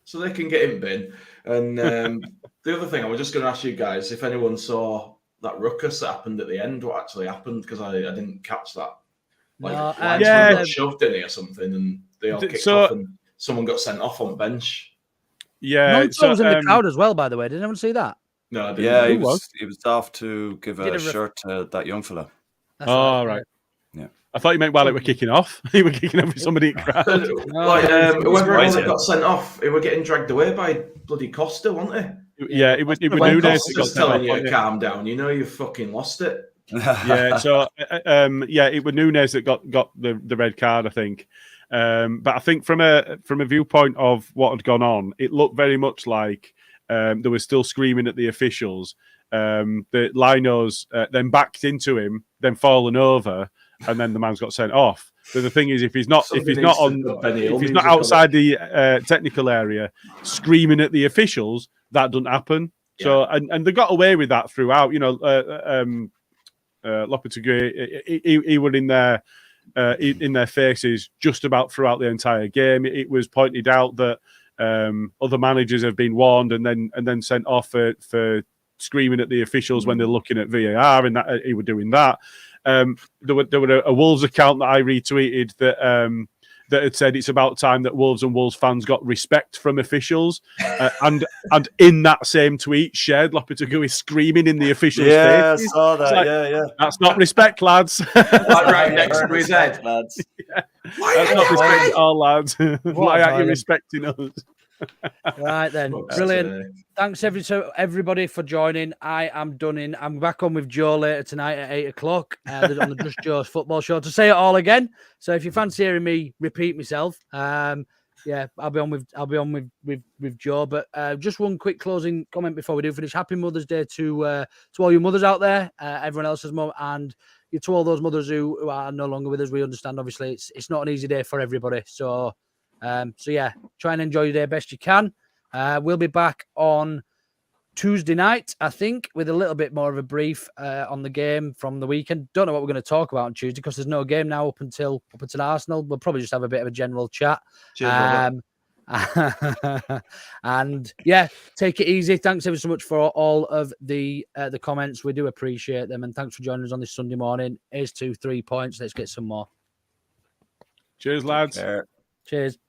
so they can get in bin. And the other thing, I was just going to ask you guys if anyone saw that ruckus that happened at the end. What actually happened? Because I didn't catch that. Like, got shoved in it or something, and they all kicked off, and someone got sent off on bench. Yeah, no, was in the crowd as well. By the way, did anyone see that? No, I didn't. Yeah, he was off to give a shirt to that young fella. Right. Yeah, I thought you meant while it were kicking off. You were kicking off with somebody in the crowd. Whoever got sent off, they were getting dragged away by bloody Costa, weren't they? Yeah, it was Nunes that got telling you to calm down. You know you fucking lost it. Yeah, so it was Nunes that got the red card, I think. But I think from a viewpoint of what had gone on, it looked very much like they were still screaming at the officials. The Linos then backed into him, then fallen over, and then the man's got sent off. But the thing is, if he's not outside the technical area screaming at the officials, that doesn't happen. Yeah. So and they got away with that throughout. You know, Lopetegui, he was in their faces just about throughout the entire game. It was pointed out that other managers have been warned and then sent off for screaming at the officials when they're looking at VAR, and that he was doing that. There were a Wolves account that I retweeted that had said it's about time that Wolves and Wolves fans got respect from officials, and in that same tweet shared Lopetegui screaming in the officials' faces. I saw that. Yeah. That's not respect, lads. Right next to his head, lads. That's not respect at all, lads. Why aren't you respecting us? Right then, brilliant. Thanks everybody for joining. I am done in. I'm back on with Joe later tonight at 8:00 on the Just Joe's football show to say it all again. So if you fancy hearing me repeat myself, I'll be on with Joe. But just one quick closing comment before we do finish. Happy Mother's Day to all your mothers out there, everyone else's mum, and to all those mothers who are no longer with us. We understand, obviously, it's not an easy day for everybody. So try and enjoy your day best you can. We'll be back on Tuesday night, I think, with a little bit more of a brief on the game from the weekend. Don't know what we're going to talk about on Tuesday because there's no game now up until Arsenal. We'll probably just have a bit of a general chat. Cheers, and take it easy. Thanks ever so much for all of the comments. We do appreciate them, and thanks for joining us on this Sunday morning. Here's 2-3 points. Let's get some more. Cheers, lads. Cheers.